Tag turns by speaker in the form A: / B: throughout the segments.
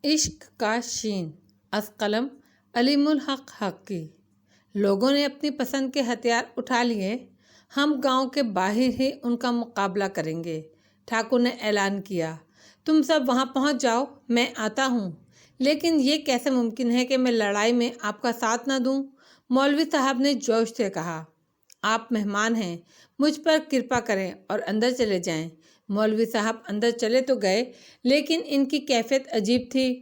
A: عشق کا شین از قلم علیم الحق حقی۔ لوگوں نے اپنی پسند کے ہتھیار اٹھا لیے، ہم گاؤں کے باہر ہی ان کا مقابلہ کریں گے۔ ٹھاکر نے اعلان کیا، تم سب وہاں پہنچ جاؤ، میں آتا ہوں۔ لیکن یہ کیسے ممکن ہے کہ میں لڑائی میں آپ کا ساتھ نہ دوں؟ مولوی صاحب نے جوش سے کہا۔ آپ مہمان ہیں، مجھ پر کرپا کریں اور اندر چلے جائیں۔ مولوی صاحب اندر چلے تو گئے، لیکن ان کی کیفیت عجیب تھی۔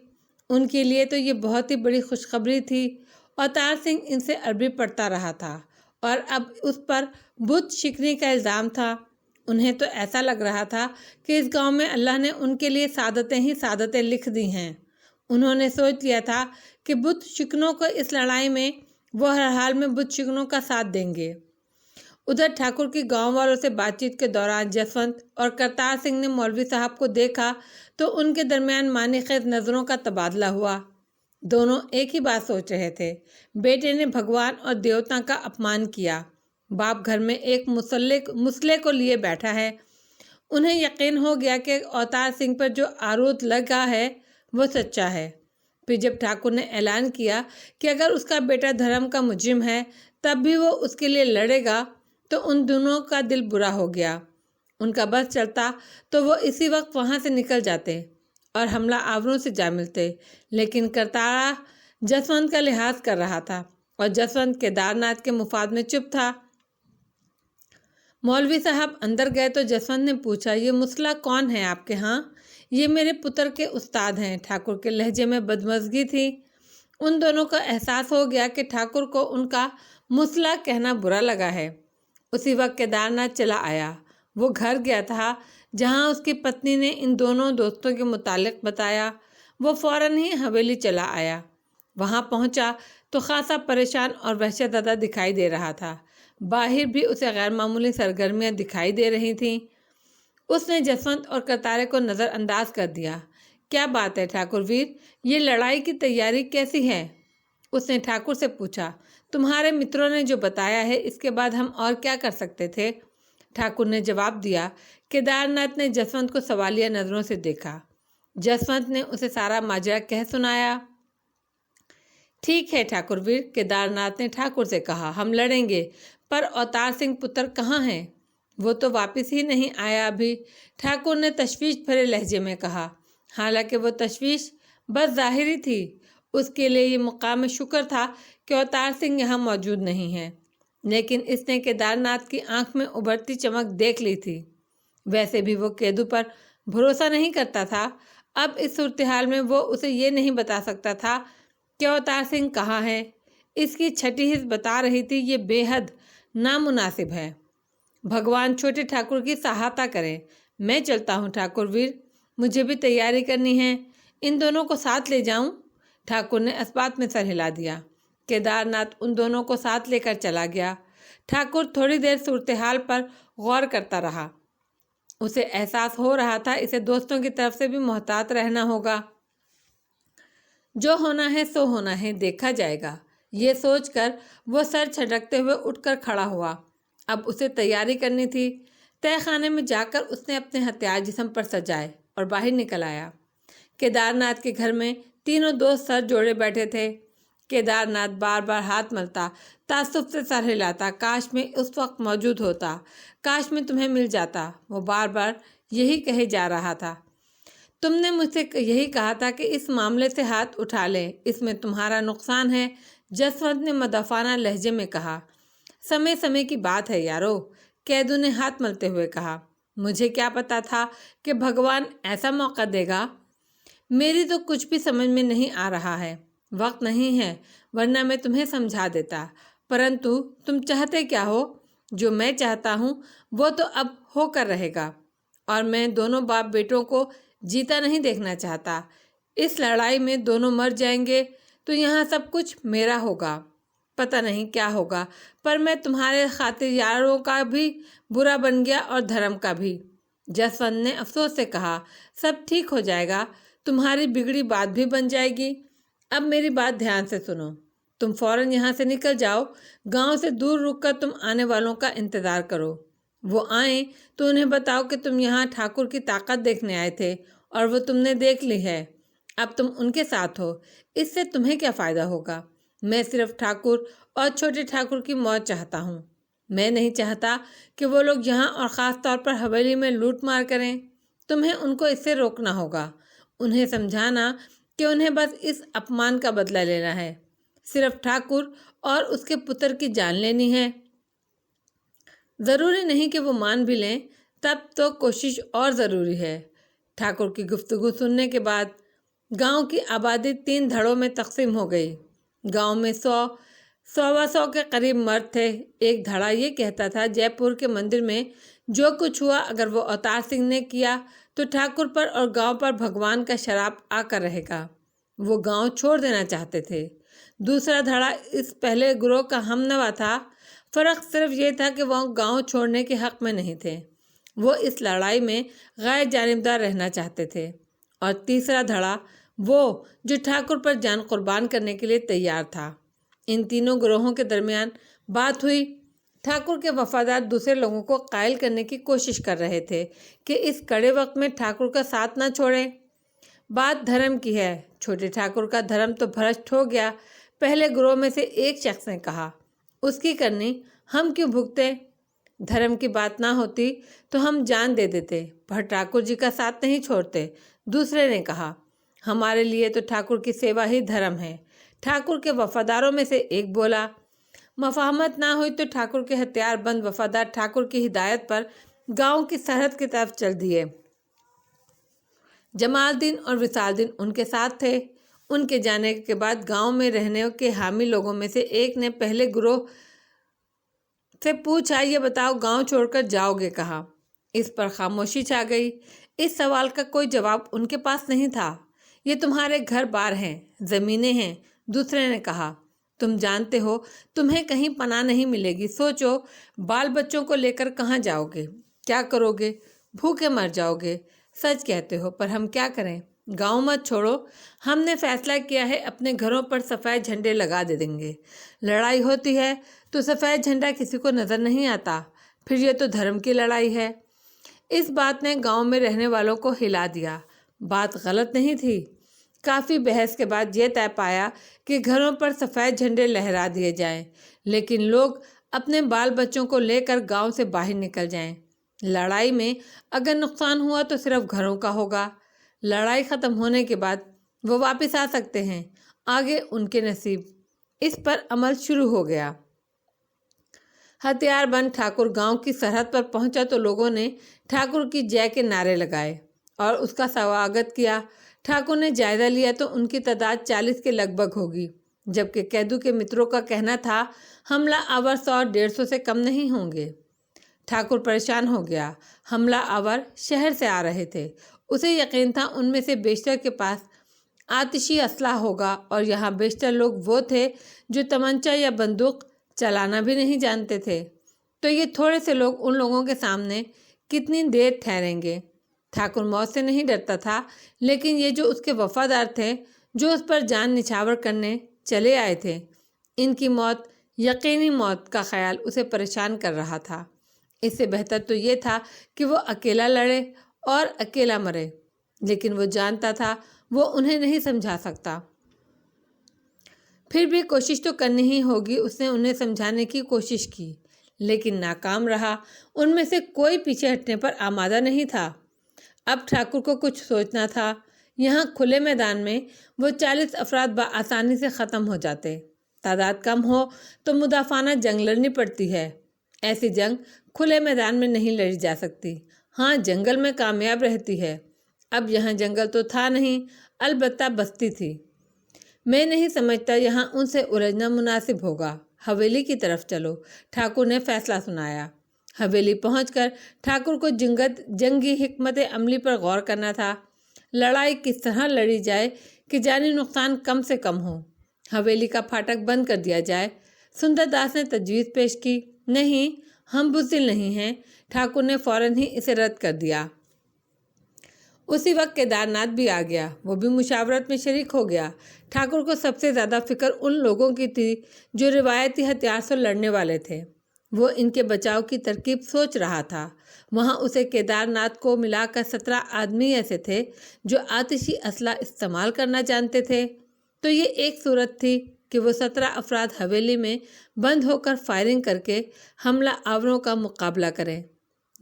A: ان کے لیے تو یہ بہت ہی بڑی خوشخبری تھی۔ اوتار سنگھ ان سے عربی پڑھتا رہا تھا اور اب اس پر بت شکنی کا الزام تھا۔ انہیں تو ایسا لگ رہا تھا کہ اس گاؤں میں اللہ نے ان کے لیے سعادتیں ہی سعادتیں لکھ دی ہیں۔ انہوں نے سوچ لیا تھا کہ بت شکنوں کو اس لڑائی میں وہ ہر حال میں بت شکنوں کا ساتھ دیں گے۔ ادھر ٹھاکر کی گاؤں والوں سے بات چیت کے دوران جسونت اور کرتار سنگھ نے مولوی صاحب کو دیکھا تو ان کے درمیان معنی خیز نظروں کا تبادلہ ہوا۔ دونوں ایک ہی بات سوچ رہے تھے، بیٹے نے بھگوان اور دیوتا کا اپمان کیا، باپ گھر میں ایک مسئلے کو لیے بیٹھا ہے۔ انہیں یقین ہو گیا کہ اوتار سنگھ پر جو آروپ لگا ہے وہ سچا ہے۔ پھر جب ٹھاکر نے اعلان کیا کہ اگر اس کا بیٹا دھرم کا مجرم ہے تب بھی وہ اس کے لیے لڑے گا تو ان دونوں کا دل برا ہو گیا۔ ان کا بس چلتا تو وہ اسی وقت وہاں سے نکل جاتے اور حملہ آوروں سے جا ملتے، لیکن کرتارا جسونت کا لحاظ کر رہا تھا اور جسونت کیدارناتھ کے مفاد میں چپ تھا۔ مولوی صاحب اندر گئے تو جسونت نے پوچھا، یہ مسئلہ کون ہے آپ کے ہاں؟ یہ میرے پتر کے استاد ہیں۔ ٹھاکر کے لہجے میں بدمزگی تھی۔ ان دونوں کا احساس ہو گیا کہ ٹھاکر کو ان کا مسئلہ کہنا برا لگا ہے۔ اسی وقت کیدارناتھ چلا آیا۔ وہ گھر گیا تھا جہاں اس کی پتنی نے ان دونوں دوستوں کے متعلق بتایا۔ وہ فوراً ہی حویلی چلا آیا۔ وہاں پہنچا تو خاصا پریشان اور وحشت زدہ دکھائی دے رہا تھا۔ باہر بھی اسے غیر معمولی سرگرمیاں دکھائی دے رہی تھیں۔ اس نے جسونت اور کرتارے کو نظر انداز کر دیا۔ کیا بات ہے ٹھاکر ویر، یہ لڑائی کی تیاری کیسی ہے؟ اس نے ٹھاکر سے پوچھا۔ تمہارے متروں نے جو بتایا ہے اس کے بعد ہم اور کیا کر سکتے تھے؟ ٹھاکر نے جواب دیا۔ کیدارناتھ نے جسونت کو سوالیہ نظروں سے دیکھا۔ جسونت نے اسے سارا ماجرا کہہ سنایا۔ ٹھیک ہے ٹھاکر ویر، کیدارناتھ نے ٹھاکر سے کہا، ہم لڑیں گے، پر اوتار سنگھ پتر کہاں ہے؟ وہ تو واپس ہی نہیں آیا ابھی، ٹھاکر نے تشویش بھرے لہجے میں کہا۔ حالانکہ وہ تشویش بس ظاہری تھی، اس کے لیے یہ مقام شکر تھا کہ اوتار سنگھ یہاں موجود نہیں ہے، لیکن اس نے کیدارناتھ کی آنکھ میں ابھرتی چمک دیکھ لی تھی۔ ویسے بھی وہ کیدو پر بھروسہ نہیں کرتا تھا۔ اب اس صورتحال میں وہ اسے یہ نہیں بتا سکتا تھا کہ اوتار سنگھ کہاں ہے۔ اس کی چھٹی حس بتا رہی تھی یہ بے حد نامناسب ہے۔ بھگوان چھوٹے ٹھاکر کی سہایتا کریں۔ میں چلتا ہوں ٹھاکر ویر، مجھے بھی تیاری کرنی ہے۔ ان دونوں کو ساتھ لے جاؤں؟ ٹھاکر نے اس بات میں سر ہلا دیا۔ کیدارناتھ ان دونوں کو ساتھ لے کر چلا گیا۔ ٹھاکر تھوڑی دیر صورتحال پر غور کرتا رہا۔ اسے احساس ہو رہا تھا اسے دوستوں کی طرف سے بھی محتاط رہنا ہوگا۔ جو ہونا ہے سو ہونا ہے، دیکھا جائے گا۔ یہ سوچ کر وہ سر جھٹکتے ہوئے اٹھ کر کھڑا ہوا۔ اب اسے تیاری کرنی تھی۔ تہہ خانے میں جا کر اس نے اپنے ہتھیار جسم پر سجائے اور باہر نکل آیا۔ کیدارناتھ کے گھر میں تینوں دوست سر جوڑے بیٹھے تھے۔ کیدارناتھ بار بار ہاتھ ملتا، تعصب سے سر ہلاتا، کاش میں اس وقت موجود ہوتا، کاش میں تمہیں مل جاتا۔ وہ بار بار یہی کہے جا رہا تھا۔ تم نے مجھ سے یہی کہا تھا کہ اس معاملے سے ہاتھ اٹھا لے، اس میں تمہارا نقصان ہے، جسونت نے مدافعانہ لہجے میں کہا۔ سمے کی بات ہے یارو، کیدو نے ہاتھ ملتے ہوئے کہا۔ مجھے کیا پتا تھا کہ بھگوان ایسا موقع دے گا؟ میری تو کچھ بھی سمجھ میں نہیں آ رہا ہے۔ وقت نہیں ہے، ورنہ میں تمہیں سمجھا دیتا، پرنتو تم چاہتے کیا ہو؟ جو میں چاہتا ہوں وہ تو اب ہو کر رہے گا، اور میں دونوں باپ بیٹوں کو جیتا نہیں دیکھنا چاہتا۔ اس لڑائی میں دونوں مر جائیں گے تو یہاں سب کچھ میرا ہوگا۔ پتہ نہیں کیا ہوگا، پر میں تمہارے خاطر یاروں کا بھی برا بن گیا اور دھرم کا بھی۔ جسونت نے افسوس سے کہا، سب ٹھیک ہو جائے گا، تمہاری بگڑی بات بھی بن جائے گی۔ اب میری بات دھیان سے سنو، تم فوراً یہاں سے نکل جاؤ، گاؤں سے دور رک کر تم آنے والوں کا انتظار کرو۔ وہ آئیں تو انہیں بتاؤ کہ تم یہاں ٹھاکر کی طاقت دیکھنے آئے تھے اور وہ تم نے دیکھ لی ہے۔ अब तुम उनके साथ हो, इससे तुम्हें क्या फ़ायदा होगा? मैं सिर्फ ठाकुर और छोटे ठाकुर की मौत चाहता हूँ। मैं नहीं चाहता कि वो लोग यहाँ और ख़ास तौर पर हवेली में लूट मार करें। तुम्हें उनको इससे रोकना होगा। उन्हें समझाना कि उन्हें बस इस अपमान का बदला लेना है। सिर्फ ठाकुर और उसके पुत्र की जान लेनी है। ज़रूरी नहीं कि वो मान भी लें, तब तो कोशिश और ज़रूरी है। ठाकुर की गुफ्तगू सुनने के बाद गांव की आबादी 3 धड़ों में तकसीम हो गई। गांव में 100-125 के करीब मर्द थे। एक धड़ा ये कहता था जयपुर के मंदिर में जो कुछ हुआ अगर वो अवतार सिंह ने किया तो ठाकुर पर और गांव पर भगवान का शराप आकर रहेगा। वो गांव छोड़ देना चाहते थे। दूसरा धड़ा इस पहले ग्रोह का हमनवा था। फ़र्क सिर्फ ये था कि वो गांव छोड़ने के हक़ में नहीं थे। वो इस लड़ाई में गैर जानिबदार रहना चाहते थे। और तीसरा धड़ा वो जो ठाकुर पर जान कुर्बान करने के लिए तैयार था। इन तीनों ग्रोहों के दरमियान बात हुई। ठाकुर के वफादार दूसरे लोगों को कायल करने की कोशिश कर रहे थे कि इस कड़े वक्त में ठाकुर का साथ ना छोड़ें। बात धर्म की है। छोटे ठाकुर का धर्म तो भ्रष्ट हो गया। पहले ग्रोह में से एक शख्स ने कहा, उसकी करनी हम क्यों भुगते? धर्म की बात ना होती तो हम जान दे देते, पर ठाकुर जी का साथ नहीं छोड़ते। दूसरे ने कहा, हमारे लिए तो ठाकुर की सेवा ही धर्म है। ठाकुर के वफादारों में से एक बोला, मफाहमत ना हुई तो ठाकुर के हथियार बंद वफादार ठाकुर की हिदायत पर गांव की सरहद की तरफ चल दिए। जमालदीन और विसालदीन उनके साथ थे। उनके जाने के बाद गांव में रहने के हामी लोगों में से एक ने पहले ग्रोह से पूछा, ये बताओ गांव छोड़कर जाओगे कहाँ? इस पर खामोशी छा गई। इस सवाल का कोई जवाब उनके पास नहीं था। ये तुम्हारे घर बार हैं, ज़मीनें हैं। दूसरे ने कहा, तुम जानते हो तुम्हें कहीं पनाह नहीं मिलेगी। सोचो, बाल बच्चों को लेकर कहाँ जाओगे? क्या करोगे? भूखे मर जाओगे। सच कहते हो, पर हम क्या करें? गांव मत छोड़ो। हमने फैसला किया है अपने घरों पर सफ़ेद झंडे लगा दे देंगे। लड़ाई होती है तो सफ़ेद झंडा किसी को नज़र नहीं आता। फिर ये तो धर्म की लड़ाई है। इस बात ने गांव में रहने वालों को हिला दिया। बात गलत नहीं थी। काफ़ी बहस के बाद ये तय पाया कि घरों पर सफ़ेद झंडे लहरा दिए जाएं, लेकिन लोग अपने बाल बच्चों को लेकर गांव से बाहर निकल जाएं। लड़ाई में अगर नुकसान हुआ तो सिर्फ घरों का होगा। लड़ाई ख़त्म होने के बाद वो वापस आ सकते हैं, आगे उनके नसीब। इस पर अमल शुरू हो गया। हथियारबंद ठाकुर गांव की सरहद पर पहुंचा तो लोगों ने ठाकुर की जय के नारे लगाए और उसका स्वागत किया। ठाकुर ने जायज़ा लिया तो उनकी तादाद 40 के लगभग होगी, जबकि कैदू के मित्रों का कहना था हमला आवर 100-150 से कम नहीं होंगे। ठाकुर परेशान हो गया। हमला आवर शहर से आ रहे थे। उसे यकीन था उनमें से बेशतर के पास आतिशी असला होगा, और यहाँ बेशतर लोग वो थे जो तमंचा या बंदूक चलाना भी नहीं जानते थे। तो ये थोड़े से लोग उन लोगों के सामने कितनी देर ठहरेंगे? ठाकुर मौत से नहीं डरता था, लेकिन ये जो उसके वफादार थे, जो उस पर जान निछावर करने चले आए थे, इनकी मौत, यकीनी मौत का ख्याल उसे परेशान कर रहा था। इससे बेहतर तो ये था कि वो अकेला लड़े और अकेला मरे, लेकिन वो जानता था वो उन्हें नहीं समझा सकता। फिर भी कोशिश तो करनी ही होगी। उसने उन्हें समझाने की कोशिश की, लेकिन नाकाम रहा। उनमें से कोई पीछे हटने पर आमादा नहीं था। अब ठाकुर को कुछ सोचना था। यहाँ खुले मैदान में वो 40 अफराद बआसानी से ख़त्म हो जाते। तादाद कम हो तो मुदाफाना जंग लड़नी पड़ती है। ऐसी जंग खुले मैदान में नहीं लड़ी जा सकती। हाँ, जंगल में कामयाब रहती है। अब यहाँ जंगल तो था नहीं, अलबत्ता बस्ती थी। मैं नहीं समझता यहाँ उनसे उलझना मुनासिब होगा। हवेली की तरफ चलो, ठाकुर ने फैसला सुनाया। हवेली पहुंचकर ठाकुर को जंगी हिकमत अमली पर गौर करना था। लड़ाई किस तरह लड़ी जाए कि जानी नुकसान कम से कम हो। हवेली का फाटक बंद कर दिया जाए। सुंदरदास ने तजवीज़ पेश की। नहीं, हम बुज़दिल नहीं हैं। ठाकुर ने फ़ौरन ही इसे रद्द कर दिया। उसी वक्त केदारनाथ भी आ गया। वो भी मुशावरत में शरीक हो गया। ठाकुर को सबसे ज़्यादा फिक्र उन लोगों की थी जो रिवायती हथियार से लड़ने वाले थे। वो इनके बचाव की तरकीब सोच रहा था। वहाँ उसे केदारनाथ को मिलाकर 17 आदमी ऐसे थे जो आतिशी असला इस्तेमाल करना जानते थे। तो ये एक सूरत थी कि वो 17 अफराद हवेली में बंद होकर फायरिंग करके हमला आवरों का मुकाबला करें।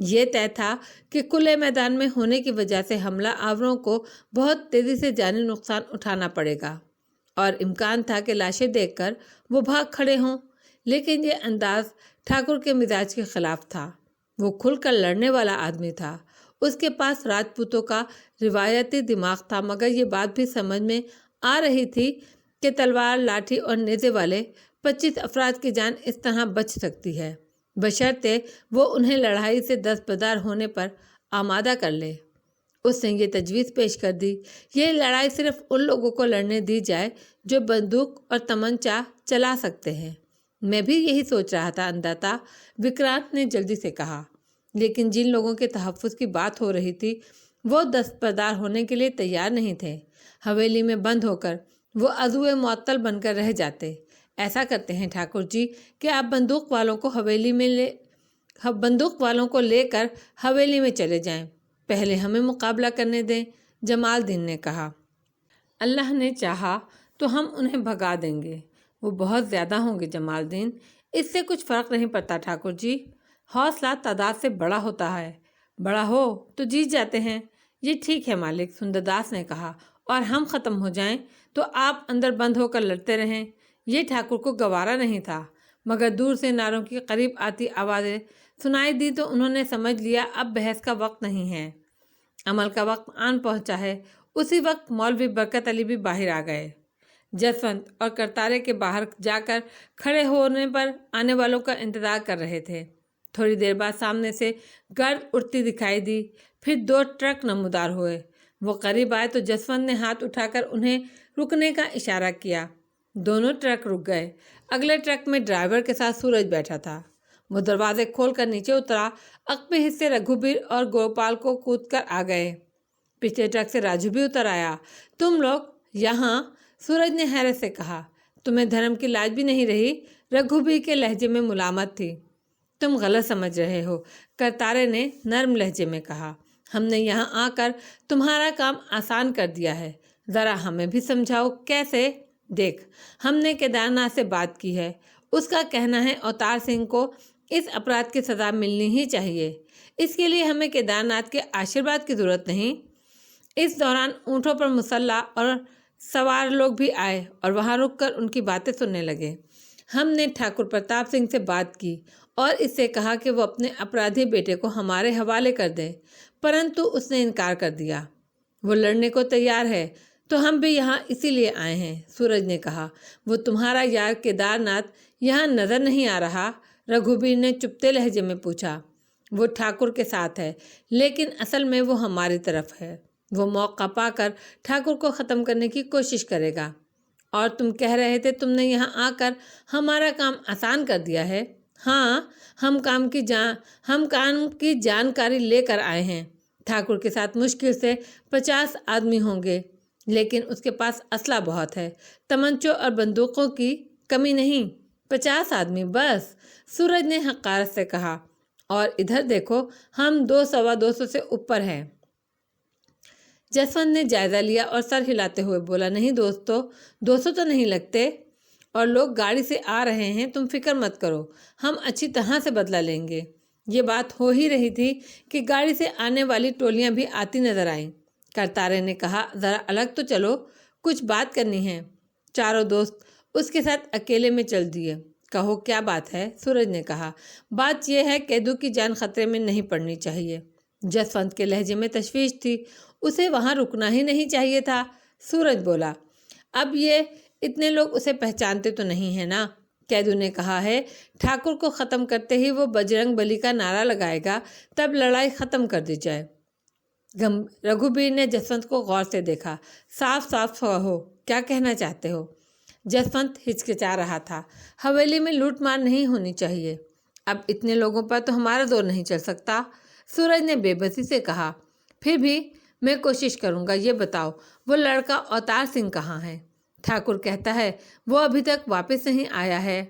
A: ये तय था कि खुले मैदान में होने की वजह से हमला आवरों को बहुत तेज़ी से जानी नुकसान उठाना पड़ेगा और इम्कान था कि लाशें देखकर वो भाग खड़े हों। लेकिन ये अंदाज ठाकुर के मिजाज के खिलाफ था। वो खुलकर लड़ने वाला आदमी था। उसके पास राजपूतों का रिवायती दिमाग था, मगर ये बात भी समझ में आ रही थी कि तलवार, लाठी और नेज़े वाले 25 अफराद की जान इस तरह बच सकती है, बशर्ते वो उन्हें लड़ाई से दस्तबरदार होने पर आमादा कर ले। उसने ये तजवीज़ पेश कर दी, ये लड़ाई सिर्फ उन लोगों को लड़ने दी जाए जो बंदूक और तमंचा चला सकते हैं। मैं भी यही सोच रहा था अंदाता, विक्रांत ने जल्दी से कहा। लेकिन जिन लोगों के तहफ़्फ़ुज़ की बात हो रही थी वो दस्तबरदार होने के लिए तैयार नहीं थे। हवेली में बंद होकर वो अज़ुए मुअत्तल बनकर रह जाते। ऐसा करते हैं ठाकुर जी कि आप बंदूक वालों को लेकर हवेली में चले जाएं। पहले हमें मुकाबला करने दें, जमालदीन ने कहा। अल्लाह ने चाहा तो हम उन्हें भगा देंगे। वो बहुत ज़्यादा होंगे जमालदीन। इससे कुछ फ़र्क नहीं पड़ता ठाकुर जी। हौसला तादाद से बड़ा होता है। बड़ा हो तो जीत जाते हैं। ये ठीक है मालिक, सुंदरदास ने कहा। और हम ख़त्म हो जाएं तो आप अंदर बंद होकर लड़ते रहें। ये ठाकुर को गवारा नहीं था, मगर दूर से नारों की करीब आती आवाज़ें सुनाई दी तो उन्होंने समझ लिया अब बहस का वक्त नहीं है, अमल का वक्त आन पहुंचा है। उसी वक्त मौलवी बरकत अली भी बाहर आ गए। जसवंत और करतारे के बाहर जाकर खड़े होने पर आने वालों का इंतज़ार कर रहे थे। थोड़ी देर बाद सामने से गर्द उड़ती दिखाई दी। फिर 2 ट्रक नमूदार हुए। वो करीब आए तो जसवंत ने हाथ उठाकर उन्हें रुकने का इशारा किया। दोनों ट्रक रुक गए। अगले ट्रक में ड्राइवर के साथ सूरज बैठा था। वो दरवाजे खोलकर नीचे उतरा। अकबे हिस्से रघुबीर और गोपाल को कूदकर आ गए। पिछले ट्रक से राजू भी उतर आया। तुम लोग यहाँ? सूरज ने हैरत से कहा। तुम्हें धर्म की लाज भी नहीं रही? रघुबीर के लहजे में मुलामत थी। तुम गलत समझ रहे हो, करतारे ने नर्म लहजे में कहा। हमने यहाँ आकर तुम्हारा काम आसान कर दिया है, ज़रा हमें भी समझाओ कैसे। देख, हमने केदारनाथ से बात की है। उसका कहना है अवतार सिंह को इस अपराध की सज़ा मिलनी ही चाहिए। इसके लिए हमें केदारनाथ के आशीर्वाद की ज़रूरत नहीं। इस दौरान ऊँटों पर मुसल्ला और सवार लोग भी आए और वहाँ रुककर उनकी बातें सुनने लगे। हमने ठाकुर प्रताप सिंह से बात की और इससे कहा कि वो अपने अपराधी बेटे को हमारे हवाले कर दे, परंतु उसने इनकार कर दिया। वो लड़ने को तैयार है तो हम भी यहाँ इसीलिए आए हैं, सूरज ने कहा। वो तुम्हारा यार केदारनाथ यहाँ नज़र नहीं आ रहा? रघुबीर ने चुपते लहजे में पूछा। वो ठाकुर के साथ है, लेकिन असल में वो हमारी तरफ है। वो मौका पाकर ठाकुर को ख़त्म करने की कोशिश करेगा। और तुम कह रहे थे तुमने यहाँ आकर हमारा काम आसान कर दिया है। हाँ, हम काम की जानकारी लेकर आए हैं। ठाकुर के साथ मुश्किल से 50 आदमी होंगे, लेकिन उसके पास असला बहुत है, तमंचों और बंदूकों की कमी नहीं। 50 आदमी बस, सूरज ने हक़ारत से कहा। और इधर देखो, हम 200-225 से ऊपर हैं। जसवंत ने जायज़ा लिया और सर हिलाते हुए बोला, नहीं दोस्तों, 200 तो नहीं लगते, और लोग गाड़ी से आ रहे हैं। तुम फिक्र मत करो, हम अच्छी तरह से बदला लेंगे। ये बात हो ही रही थी कि गाड़ी से आने वाली टोलियां भी आती नजर आईं। करतारे ने कहा, ज़रा अलग तो चलो, कुछ बात करनी है। चारों दोस्त उसके साथ अकेले में चल दिए। कहो क्या बात है? सूरज ने कहा। बात यह है, कैदू की जान खतरे में नहीं पड़नी चाहिए। जसवंत के लहजे में तशवीश थी। उसे वहाँ रुकना ही नहीं चाहिए था। सूरज बोला, अब ये इतने लोग उसे पहचानते तो नहीं है ना? कैदू ने कहा है, ठाकुर को ख़त्म करते ही वो बजरंग बली का नारा लगाएगा, तब लड़ाई ख़त्म कर दी जाए। रघुबीर ने जसवंत को गौर से देखा। साफ साफ कहो, क्या कहना चाहते हो? जसवंत हिचकिचा रहा था। हवेली में लूट मार नहीं होनी चाहिए। अब इतने लोगों पर तो हमारा जोर नहीं चल सकता। सूरज ने बेबसी से कहा। फिर भी मैं कोशिश करूंगा। ये बताओ, वो लड़का अवतार सिंह कहाँ है? ठाकुर कहता है वो अभी तक वापस नहीं आया है।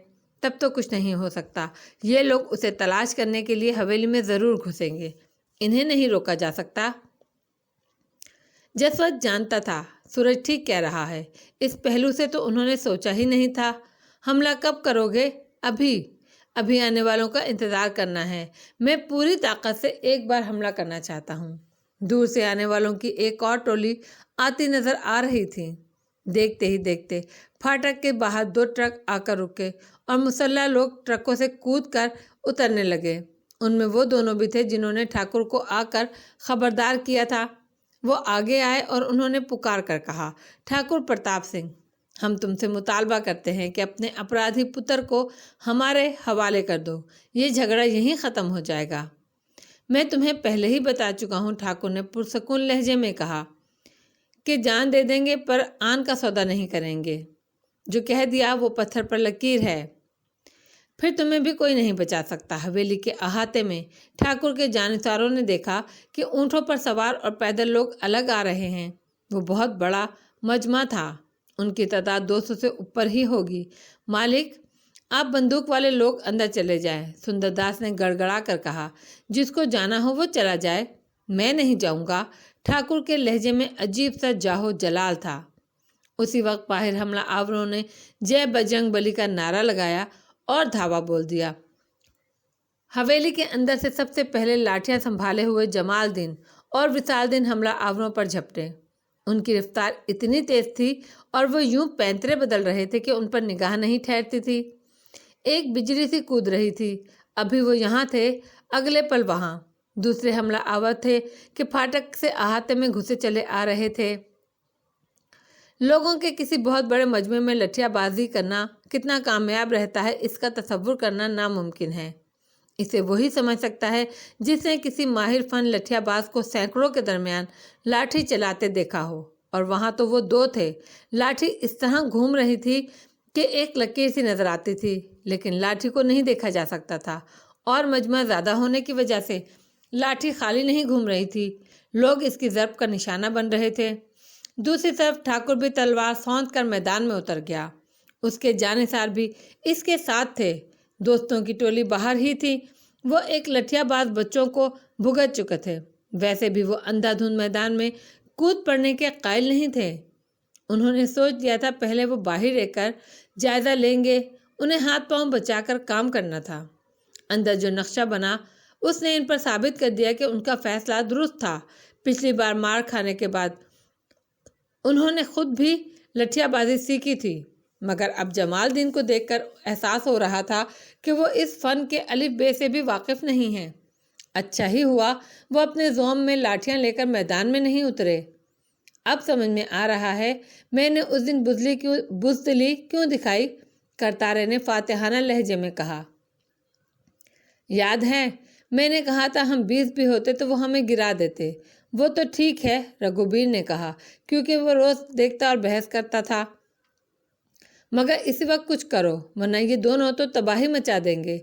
A: तब तो कुछ नहीं हो सकता। ये लोग उसे तलाश करने के लिए हवेली में ज़रूर घुसेंगे, इन्हें नहीं रोका जा सकता। जसवंत जानता था सूरज ठीक कह रहा है। इस पहलू से तो उन्होंने सोचा ही नहीं था। हमला कब करोगे? अभी। अभी आने वालों का इंतज़ार करना है। मैं पूरी ताकत से एक बार हमला करना चाहता हूँ। दूर से आने वालों की एक और टोली आती नजर आ रही थी। देखते ही देखते फाटक के बाहर 2 ट्रक आकर रुके और मुसल्लह लोग ट्रकों से कूदकर उतरने लगे। उनमें वो दोनों भी थे जिन्होंने ठाकुर को आकर खबरदार किया था। वो आगे आए और उन्होंने पुकार कर कहा, ठाकुर प्रताप सिंह, हम तुमसे मुतालबा करते हैं कि अपने अपराधी पुत्र को हमारे हवाले कर दो। ये झगड़ा यहीं ख़त्म हो जाएगा। मैं तुम्हें पहले ही बता चुका हूँ, ठाकुर ने पुरसकून लहजे में कहा, कि जान दे देंगे पर आन का सौदा नहीं करेंगे। जो कह दिया वो पत्थर पर लकीर है। फिर तुम्हें भी कोई नहीं बचा सकता। हवेली के अहाते में ठाकुर के जानसारों ने देखा कि ऊँटों पर सवार और पैदल लोग अलग आ रहे हैं। वो बहुत बड़ा मजमा था। उनकी तादाद 200 से ऊपर ही होगी। मालिक, आप बंदूक वाले लोग अंदर चले जाएं। सुंदरदास ने गड़गड़ा कर कहा, जिसको जाना हो वो चला जाए, मैं नहीं जाऊंगा। ठाकुर के लहजे में अजीब सा जाहो जलाल था। उसी वक्त बाहर हमला आवरों ने जय बजरंग बली का नारा लगाया और धावा बोल दिया। हवेली के अंदर से सबसे पहले लाठियां संभाले हुए जमालदीन और विशालदीन हमला आवरों पर झपटे। उनकी रफ्तार इतनी तेज थी और वो यूं पैंतरे बदल रहे थे कि उन पर निगाह नहीं ठहरती थी। एक बिजली सी कूद रही थी। अभी वो यहाँ थे, अगले पल वहाँ। दूसरे हमला आवर थे कि फाटक से अहाते में घुसे चले आ रहे थे। लोगों के किसी बहुत बड़े मजमे में लठियाबाजी करना कितना कामयाब रहता है, इसका तसव्वुर करना नामुमकिन है। इसे वही समझ सकता है जिसने किसी माहिर फन लठियाबाज को सैकड़ों के दरमियान लाठी चलाते देखा हो। और वहाँ तो वो 2 थे। लाठी इस तरह घूम रही थी कि एक लकीर सी नजर आती थी, लेकिन लाठी को नहीं देखा जा सकता था। और मजमा ज़्यादा होने की वजह से लाठी खाली नहीं घूम रही थी, लोग इसकी ज़रब का निशाना बन रहे थे। दूसरी तरफ ठाकुर भी तलवार सौंध कर मैदान में उतर गया। उसके जानिसार भी इसके साथ थे। दोस्तों की टोली बाहर ही थी। वो एक लठियाबाज बच्चों को भुगत चुके थे। वैसे भी वो अंधाधुंध मैदान में कूद पड़ने के कायल नहीं थे। उन्होंने सोच लिया था पहले वो बाहर रहकर जायजा लेंगे। उन्हें हाथ पांव बचाकर काम करना था। अंदर जो नक्शा बना उसने इन पर साबित कर दिया कि उनका फैसला दुरुस्त था। पिछली बार मार खाने के बाद उन्होंने खुद भी लठियाबाजी सीखी थी, मगर अब जमालदीन को देखकर एहसास हो रहा था कि वो इस फन के अलिफ बे से भी वाकिफ नहीं है। अच्छा ही हुआ वो अपने ज़ौम में लाठियां लेकर मैदान में नहीं उतरे। अब समझ में आ रहा है मैंने उस दिन बुज़दिली क्यों दिखाई, करतारे ने फातिहाना लहजे में कहा। याद है मैंने कहा था हम 20 भी होते तो वो हमें गिरा देते। वो तो ठीक है, रघुबीर ने कहा, क्योंकि वो रोज़ देखता और बहस करता था। मगर इसी वक्त कुछ करो वरना ये दोनों तो तबाही मचा देंगे।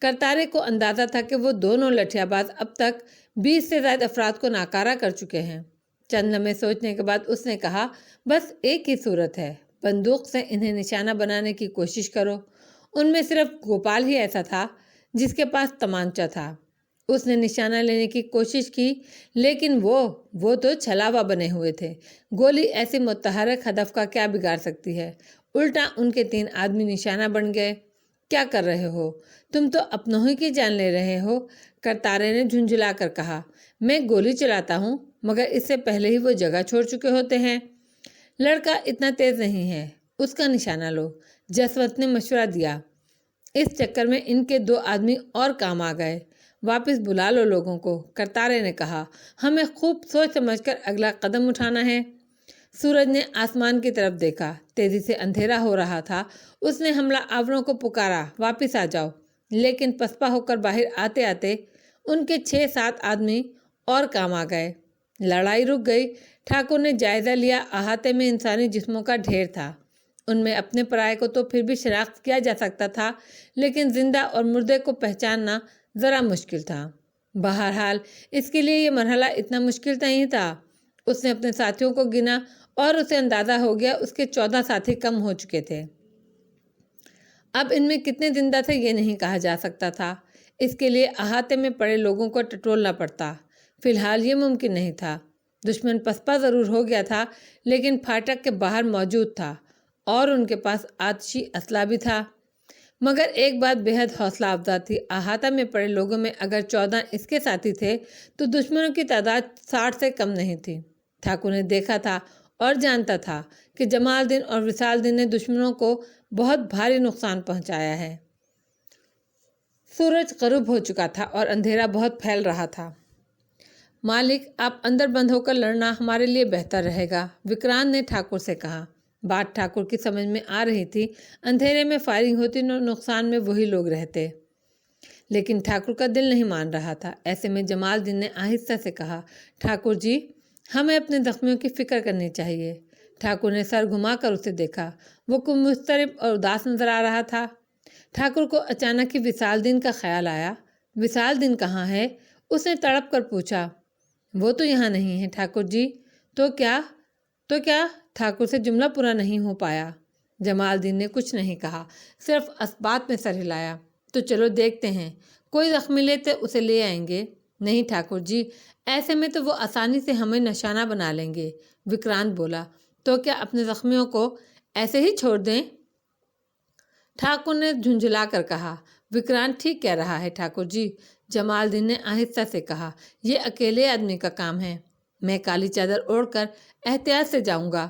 A: करतारे को अंदाज़ा था कि वो दोनों लठियाबाज अब तक 20 से ज़्यादा अफराद को नाकारा कर चुके हैं। चंद लम्हे सोचने के बाद उसने कहा, बस एक ही सूरत है, बंदूक से इन्हें निशाना बनाने की कोशिश करो। उनमें सिर्फ गोपाल ही ऐसा था जिसके पास तमांचा था। उसने निशाना लेने की कोशिश की, लेकिन वो तो छलावा बने हुए थे। गोली ऐसी मुतहरक हदफ का क्या बिगाड़ सकती है। उल्टा उनके 3 आदमी निशाना बन गए। क्या कर रहे हो तुम? तो अपनों ही की जान ले रहे हो, करतारे ने झुंझुला कर कहा। मैं गोली चलाता हूँ, मगर इससे पहले ही वो जगह छोड़ चुके होते हैं। लड़का इतना तेज नहीं है, उसका निशाना लो, जसवंत ने मशवरा दिया। इस चक्कर में इनके 2 आदमी और काम आ गए। वापस बुला लो लोगों को, करतारे ने कहा। हमें खूब सोच समझकर अगला कदम उठाना है। सूरज ने आसमान की तरफ देखा। तेजी से अंधेरा हो रहा था। उसने हमला आवरों को पुकारा, वापस आ जाओ। लेकिन पसपा होकर बाहर आते आते उनके 6-7 आदमी और काम आ गए। लड़ाई रुक गई। ठाकुर ने जायजा लिया। अहाते में इंसानी जिस्मों का ढेर था। उनमें अपने पराये को तो फिर भी शनाख्त किया जा सकता था, लेकिन जिंदा और मुर्दे को पहचानना ज़रा मुश्किल था। बहरहाल इसके लिए ये मरहला इतना मुश्किल नहीं था। उसने अपने साथियों को गिना और उसे अंदाज़ा हो गया उसके 14 साथी कम हो चुके थे। اب ان میں کتنے زندہ تھے یہ نہیں کہا جا سکتا تھا، اس کے لیے احاطے میں پڑے لوگوں کو ٹٹولنا پڑتا۔ فی الحال یہ ممکن نہیں تھا۔ دشمن پسپا ضرور ہو گیا تھا لیکن پھاٹک کے باہر موجود تھا اور ان کے پاس آتشی اسلحہ بھی تھا۔ مگر ایک بات بے حد حوصلہ افزا تھی، احاطہ میں پڑے لوگوں میں اگر 14 اس کے ساتھی تھے تو دشمنوں کی تعداد 60 سے کم نہیں تھی۔ ٹھاکر نے دیکھا تھا اور جانتا تھا کہ جمال الدین اور وصال الدین نے دشمنوں کو بہت بھاری نقصان پہنچایا ہے۔ سورج غروب ہو چکا تھا اور اندھیرا بہت پھیل رہا تھا۔ مالک، آپ اندر بند ہو کر لڑنا ہمارے لیے بہتر رہے گا، وکرانت نے ٹھاکر سے کہا۔ بات ٹھاکر کی سمجھ میں آ رہی تھی، اندھیرے میں فائرنگ ہوتی تو نقصان میں وہی لوگ رہتے، لیکن ٹھاکر کا دل نہیں مان رہا تھا۔ ایسے میں جمال الدین نے آہستہ سے کہا، ٹھاکر جی، ہمیں اپنے زخمیوں کی فکر کرنی چاہیے۔ ٹھاکر نے سر گھما کر اسے دیکھا، وہ کچھ مضطرب اور اداس نظر آ رہا تھا۔ ٹھاکر کو اچانک ہی وصال الدین کا خیال آیا۔ وصال الدین کہاں ہے؟ اس نے تڑپ کر پوچھا۔ وہ تو یہاں نہیں ہے ٹھاکر جی۔ تو کیا؟ ٹھاکر سے جملہ پورا نہیں ہو پایا۔ جمال الدین نے کچھ نہیں کہا، صرف اسبات میں سر ہلایا۔ تو چلو دیکھتے ہیں، کوئی زخمی لیتے اسے لے آئیں گے۔ نہیں ٹھاکر جی، ایسے میں تو وہ آسانی سے ہمیں نشانہ بنا لیں گے، وکرانت بولا۔ تو کیا اپنے زخمیوں کو ایسے ہی چھوڑ دیں؟ ٹھاکر نے جھنجھلا کر کہا۔ وکرانت ٹھیک کہہ رہا ہے ٹھاکر جی، جمال الدین نے آہستہ سے کہا۔ یہ اکیلے آدمی کا کام ہے، میں کالی چادر اوڑھ کر احتیاط سے جاؤں گا،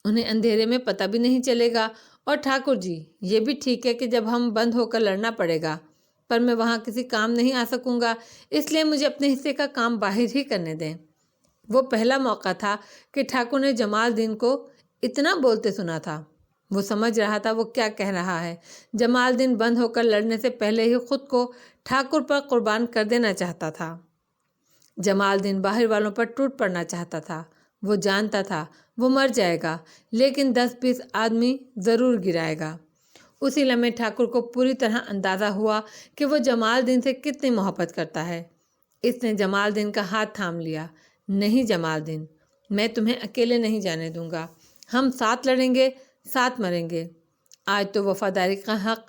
A: انہیں اندھیرے میں پتہ بھی نہیں چلے گا۔ اور ٹھاکر جی، یہ بھی ٹھیک ہے کہ جب ہم بند ہو کر لڑنا پڑے گا، پر میں وہاں کسی کام نہیں آ سکوں گا، اس لیے مجھے اپنے حصے کا کام باہر ہی کرنے دیں۔ وہ پہلا موقع تھا کہ ٹھاکر نے جمال الدین کو اتنا بولتے سنا تھا۔ وہ سمجھ رہا تھا وہ کیا کہہ رہا ہے۔ جمال الدین بند ہو کر لڑنے سے پہلے ہی خود کو ٹھاکر پر قربان کر دینا چاہتا تھا۔ جمال الدین باہر والوں پر ٹوٹ پڑنا چاہتا تھا۔ وہ جانتا تھا وہ مر جائے گا لیکن 10-20 آدمی ضرور گرائے گا۔ اسی لمحے ٹھاکر کو پوری طرح اندازہ ہوا کہ وہ جمال الدین سے کتنی محبت کرتا ہے۔ اس نے جمال الدین کا ہاتھ تھام لیا۔ نہیں جمال الدین، میں تمہیں اکیلے نہیں جانے دوں گا، ہم ساتھ لڑیں گے، ساتھ مریں گے۔ آج تو وفاداری کا حق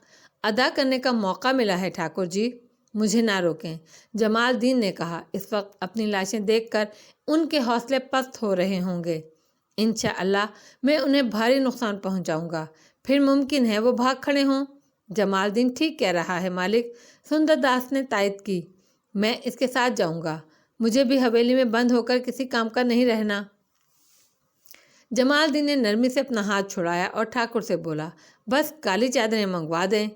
A: ادا کرنے کا موقع ملا ہے ٹھاکر جی، مجھے نہ روکیں، جمال الدین نے کہا۔ اس وقت اپنی لاشیں دیکھ کر ان کے حوصلے پست ہو رہے ہوں گے۔ انشاءاللہ میں انہیں بھاری نقصان پہنچاؤں گا، پھر ممکن ہے وہ بھاگ کھڑے ہوں۔ جمال الدین ٹھیک کہہ رہا ہے مالک، سندر داس نے تائید کی۔ میں اس کے ساتھ جاؤں گا، مجھے بھی حویلی میں بند ہو کر کسی کام کا نہیں رہنا۔ جمال الدین نے نرمی سے اپنا ہاتھ چھڑایا اور ٹھاکر سے بولا، بس کالی چادریں منگوا دیں۔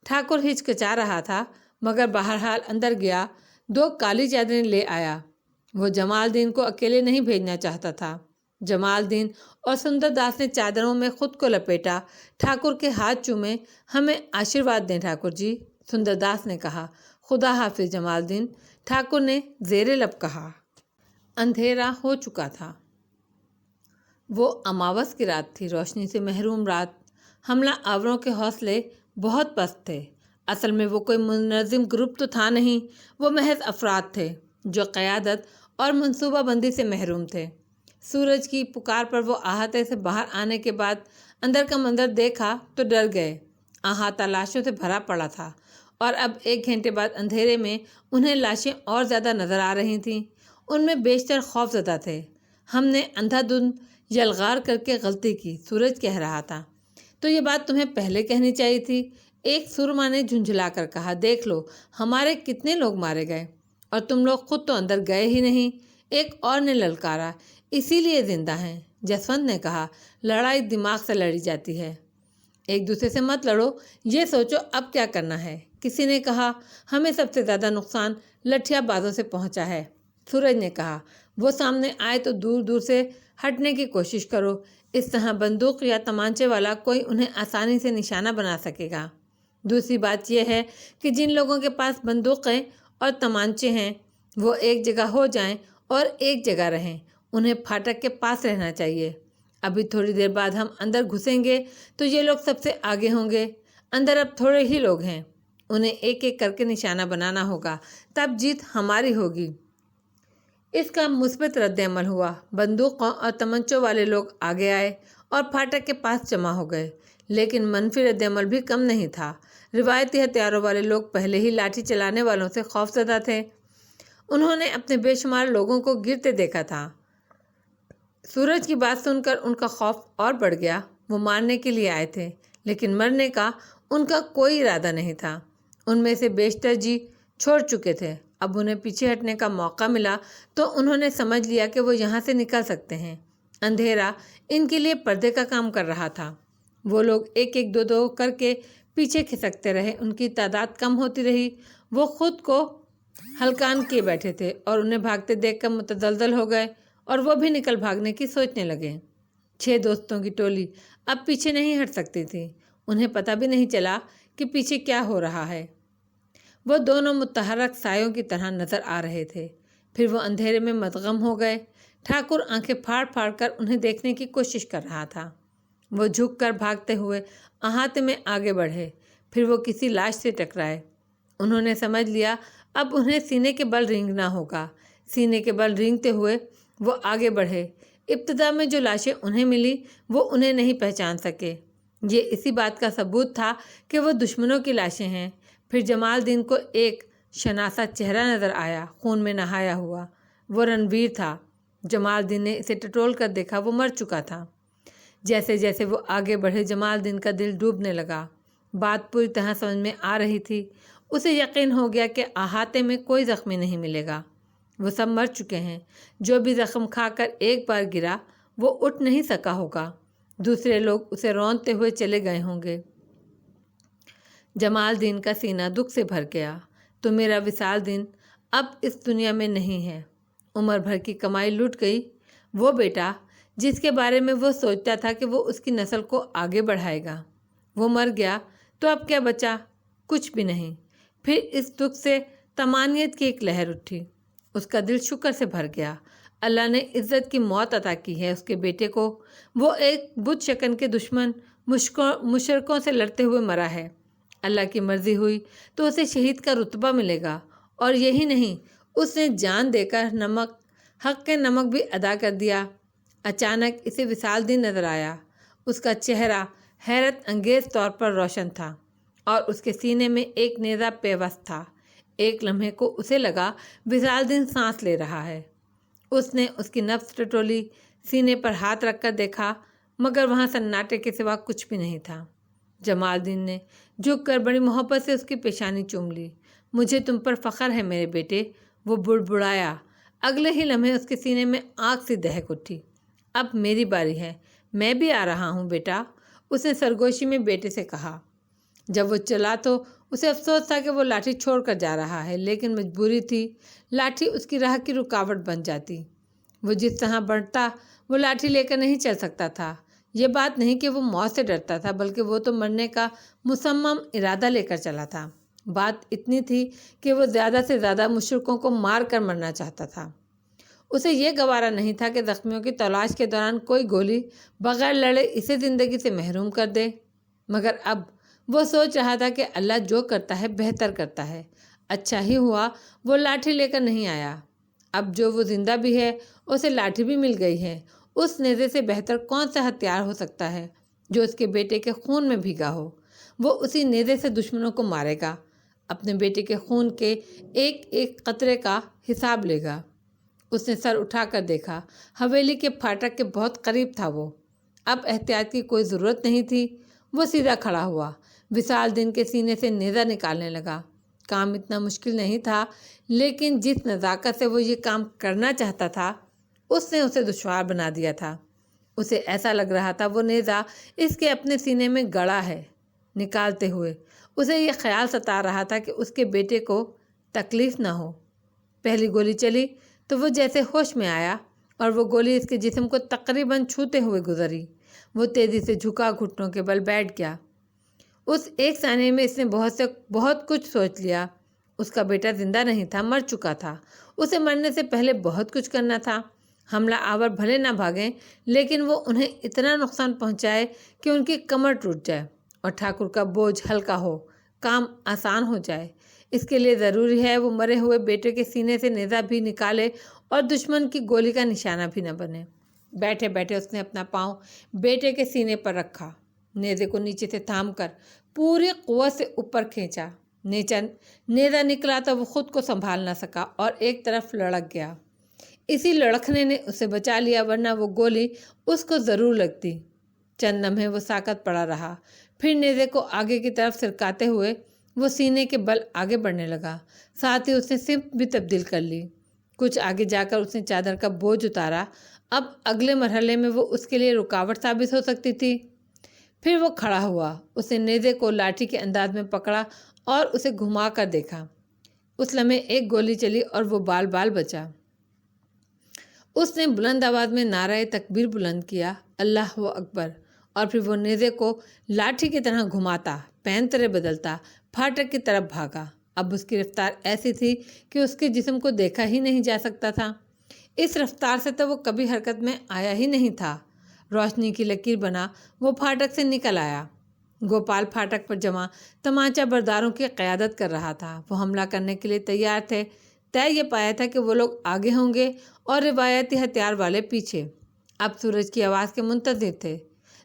A: ٹھاکر ہچکچا رہا تھا مگر بہرحال اندر گیا، 2 کالی چادریں لے آیا۔ وہ جمال الدین کو اکیلے نہیں بھیجنا چاہتا تھا۔ جمال الدین اور سندر داس نے چادروں میں خود کو لپیٹا، ٹھاکر کے ہاتھ چومے۔ ہمیں آشیرواد دیں ٹھاکر جی، سندر داس نے کہا۔ خدا حافظ جمال الدین، ٹھاکر نے زیر لب کہا۔ اندھیرا ہو چکا تھا۔ وہ اماوس کی رات تھی، روشنی سے محروم رات۔ حملہ آوروں کے حوصلے بہت پست تھے۔ اصل میں وہ کوئی منظم گروپ تو تھا نہیں، وہ محض افراد تھے جو قیادت اور منصوبہ بندی سے محروم تھے۔ سورج کی پکار پر وہ احاطے سے باہر آنے کے بعد اندر کا منظر دیکھا تو ڈر گئے۔ احاطہ لاشوں سے بھرا پڑا تھا اور اب 1 گھنٹے بعد اندھیرے میں انہیں لاشیں اور زیادہ نظر آ رہی تھیں۔ ان میں بیشتر خوف زدہ تھے۔ ہم نے اندھا دھند یلغار کر کے غلطی کی، سورج کہہ رہا تھا۔ تو یہ بات تمہیں پہلے کہنی چاہیے تھی، ایک سرما نے جھنجھلا کر کہا۔ دیکھ لو ہمارے کتنے لوگ مارے گئے اور تم لوگ خود تو اندر گئے ہی نہیں، ایک اور نے للکارا، اسی لیے زندہ ہیں۔ جسونت نے کہا، لڑائی دماغ سے لڑی جاتی ہے، ایک دوسرے سے مت لڑو، یہ سوچو اب کیا کرنا ہے۔ کسی نے کہا، ہمیں سب سے زیادہ نقصان لٹھیا بازوں سے پہنچا ہے۔ سورج نے کہا، وہ سامنے آئے تو دور دور سے ہٹنے کی کوشش کرو، اس طرح بندوق یا تمانچے والا کوئی انہیں آسانی سے نشانہ بنا سکے گا۔ دوسری بات یہ ہے کہ جن لوگوں کے پاس بندوقیں اور تمانچے ہیں وہ ایک جگہ ہو جائیں اور ایک جگہ رہیں، انہیں پھاٹک کے پاس رہنا چاہیے۔ ابھی تھوڑی دیر بعد ہم اندر گھسیں گے تو یہ لوگ سب سے آگے ہوں گے۔ اندر اب تھوڑے ہی لوگ ہیں، انہیں ایک ایک کر کے نشانہ بنانا ہوگا، تب جیت ہماری ہوگی۔ اس کا مثبت رد عمل ہوا۔ بندوقوں اور تمنچوں والے لوگ آگے آئے اور پھاٹک کے پاس جمع ہو گئے، لیکن منفی رد عمل بھی کم نہیں تھا۔ روایتی ہتھیاروں والے لوگ پہلے ہی لاٹھی چلانے والوں سے خوف زدہ تھے۔ انہوں نے اپنے بے شمار لوگوں کو گرتے دیکھا تھا۔ سورج کی بات سن کر ان کا خوف اور بڑھ گیا۔ وہ مارنے کے لیے آئے تھے، لیکن مرنے کا ان کا کوئی ارادہ نہیں تھا۔ ان میں سے بیشتر جی چھوڑ چکے تھے۔ اب انہیں پیچھے ہٹنے کا موقع ملا تو انہوں نے سمجھ لیا کہ وہ یہاں سے نکل سکتے ہیں۔ اندھیرا ان کے لیے پردے کا کام کر رہا تھا۔ وہ لوگ ایک ایک دو دو کر کے پیچھے کھسکتے رہے۔ ان کی تعداد کم ہوتی رہی۔ وہ خود کو ہلکان کیے بیٹھے تھے اور انہیں بھاگتے دیکھ کر متزلزل ہو گئے، اور وہ بھی نکل بھاگنے کی سوچنے لگے۔ 6 دوستوں کی ٹولی اب پیچھے نہیں ہٹ سکتی تھی۔ انہیں پتہ بھی نہیں چلا کہ پیچھے کیا ہو رہا ہے۔ وہ دونوں متحرک سایوں کی طرح نظر آ رہے تھے۔ پھر وہ اندھیرے میں مدغم ہو گئے۔ ٹھاکر آنکھیں پھاڑ پھاڑ کر انہیں دیکھنے کی کوشش کر رہا تھا۔ وہ جھک کر بھاگتے ہوئے احاطے میں آگے بڑھے، پھر وہ کسی لاش سے ٹکرائے۔ انہوں نے سمجھ لیا اب انہیں سینے کے بل رینگنا ہوگا۔ سینے کے بل رینگتے ہوئے وہ آگے بڑھے۔ ابتدا میں جو لاشیں انہیں ملی وہ انہیں نہیں پہچان سکے۔ یہ اسی بات کا ثبوت تھا کہ وہ دشمنوں کی لاشیں ہیں۔ پھر جمال الدین کو ایک شناسا چہرہ نظر آیا، خون میں نہایا ہوا۔ وہ رنویر تھا۔ جمال الدین نے اسے ٹٹول کر دیکھا، وہ مر چکا تھا۔ جیسے جیسے وہ آگے بڑھے جمال الدین کا دل ڈوبنے لگا۔ بات پوری طرح سمجھ میں آ رہی تھی۔ اسے یقین ہو گیا کہ احاطے میں کوئی زخمی نہیں ملے گا۔ وہ سب مر چکے ہیں۔ جو بھی زخم کھا کر ایک بار گرا وہ اٹھ نہیں سکا ہوگا۔ دوسرے لوگ اسے روندتے ہوئے چلے گئے ہوں گے۔ جمال الدین کا سینہ دکھ سے بھر گیا۔ تو میرا وصال دن اب اس دنیا میں نہیں ہے۔ عمر بھر کی کمائی لٹ گئی۔ وہ بیٹا جس کے بارے میں وہ سوچتا تھا کہ وہ اس کی نسل کو آگے بڑھائے گا، وہ مر گیا تو اب کیا بچا؟ کچھ بھی نہیں۔ پھر اس دکھ سے طمانینت کی ایک لہر اٹھی۔ اس کا دل شکر سے بھر گیا۔ اللہ نے عزت کی موت عطا کی ہے اس کے بیٹے کو۔ وہ ایک بت شکن کے دشمن مشرکوں سے لڑتے ہوئے مرا ہے۔ اللہ کی مرضی ہوئی تو اسے شہید کا رتبہ ملے گا۔ اور یہی نہیں، اس نے جان دے کر حق کے نمک بھی ادا کر دیا۔ اچانک اسے وصال دن نظر آیا۔ اس کا چہرہ حیرت انگیز طور پر روشن تھا اور اس کے سینے میں ایک نیزہ پیوست تھا۔ ایک لمحے کو اسے لگا وصال دن سانس لے رہا ہے۔ اس نے اس کی نفس ٹٹولی، سینے پر ہاتھ رکھ کر دیکھا، مگر وہاں سناٹے کے سوا کچھ بھی نہیں تھا۔ جمال الدین نے جھک کر بڑی محبت سے اس کی پیشانی چوم لی۔ مجھے تم پر فخر ہے میرے بیٹے، وہ بڑبڑایا۔ اگلے ہی لمحے اس کے سینے میں آگ سی دہک اٹھی۔ اب میری باری ہے، میں بھی آ رہا ہوں بیٹا، اس نے سرگوشی میں بیٹے سے کہا۔ جب وہ چلا تو اسے افسوس تھا کہ وہ لاٹھی چھوڑ کر جا رہا ہے، لیکن مجبوری تھی۔ لاٹھی اس کی راہ کی رکاوٹ بن جاتی۔ وہ جس طرح بڑھتا وہ لاٹھی لے کر نہیں چل سکتا تھا۔ یہ بات نہیں کہ وہ موت سے ڈرتا تھا، بلکہ وہ تو مرنے کا مصمم ارادہ لے کر چلا تھا۔ بات اتنی تھی کہ وہ زیادہ سے زیادہ مشرکوں کو مار کر مرنا چاہتا تھا۔ اسے یہ گوارا نہیں تھا کہ زخمیوں کی تلاش کے دوران کوئی گولی بغیر لڑے اسے زندگی سے محروم کر دے، مگر اب وہ سوچ رہا تھا کہ اللہ جو کرتا ہے بہتر کرتا ہے۔ اچھا ہی ہوا وہ لاٹھی لے کر نہیں آیا۔ اب جو وہ زندہ بھی ہے، اسے لاٹھی بھی مل گئی ہے۔ اس نیزے سے بہتر کون سا ہتھیار ہو سکتا ہے جو اس کے بیٹے کے خون میں بھیگا ہو؟ وہ اسی نیزے سے دشمنوں کو مارے گا، اپنے بیٹے کے خون کے ایک ایک قطرے کا حساب لے گا۔ اس نے سر اٹھا کر دیکھا۔ حویلی کے پھاٹک کے بہت قریب تھا وہ۔ اب احتیاط کی کوئی ضرورت نہیں تھی۔ وہ سیدھا کھڑا ہوا، وصال دن کے سینے سے نیزہ نکالنے لگا۔ کام اتنا مشکل نہیں تھا، لیکن جس نزاکت سے وہ یہ کام کرنا چاہتا تھا اس نے اسے دشوار بنا دیا تھا۔ اسے ایسا لگ رہا تھا وہ نیزہ اس کے اپنے سینے میں گڑا ہے۔ نکالتے ہوئے اسے یہ خیال ستا رہا تھا کہ اس کے بیٹے کو تکلیف نہ ہو۔ پہلی گولی چلی تو وہ جیسے ہوش میں آیا اور وہ گولی اس کے جسم کو تقریباً چھوتے ہوئے گزری۔ وہ تیزی سے جھکا، گھٹنوں کے بل بیٹھ گیا۔ اس ایک ثانیے میں اس نے بہت کچھ سوچ لیا۔ اس کا بیٹا زندہ نہیں تھا، مر چکا تھا۔ اسے مرنے سے پہلے بہت کچھ کرنا تھا۔ حملہ آور بھلے نہ بھاگیں، لیکن وہ انہیں اتنا نقصان پہنچائے کہ ان کی کمر ٹوٹ جائے اور ٹھاکر کا بوجھ ہلکا ہو، کام آسان ہو جائے۔ اس کے لیے ضروری ہے وہ مرے ہوئے بیٹے کے سینے سے نیزہ بھی نکالے اور دشمن کی گولی کا نشانہ بھی نہ بنے۔ बैठे बैठे उसने अपना पाँव बेटे के सीने पर रखा, नेज़े को नीचे से थाम कर पूरी कुव्वत से ऊपर खींचा। नेज़ा निकला तो वो खुद को संभाल न सका और एक तरफ लड़क गया। इसी लड़खने ने उसे बचा लिया, वरना वो गोली उसको ज़रूर लगती। चंद लम्हे वो साकत पड़ा रहा, फिर नेज़े को आगे की तरफ सिरकाते हुए वो सीने के बल आगे बढ़ने लगा। साथ ही उसने सिमत भी तब्दील कर ली। कुछ आगे जाकर उसने चादर का बोझ उतारा। अब अगले मरहले में वो उसके लिए रुकावट साबित हो सकती थी। फिर वो खड़ा हुआ, उसने नेज़े को लाठी के अंदाज में पकड़ा और उसे घुमा कर देखा। उस लम्हे एक गोली चली और वो बाल बाल बचा। उसने बुलंद आवाज़ में नारा तकबीर बुलंद किया, अल्लाह व अकबर, और फिर वो नेज़े को लाठी की तरह घुमाता, पैंतरे बदलता फाटक की तरफ भागा। अब उसकी रफ्तार ऐसी थी कि उसके जिस्म को देखा ही नहीं जा सकता था। इस रफ्तार से तो वो कभी हरकत में आया ही नहीं था। रोशनी की लकीर बना वो फाटक से निकल आया। गोपाल फाटक पर जमा तमाचा बरदारों की क़यादत कर रहा था। वो हमला करने के लिए तैयार थे। तय ये पाया था कि वो लोग आगे होंगे और रिवायती हथियार वाले पीछे। अब सूरज की आवाज़ के मुंतज़िर थे।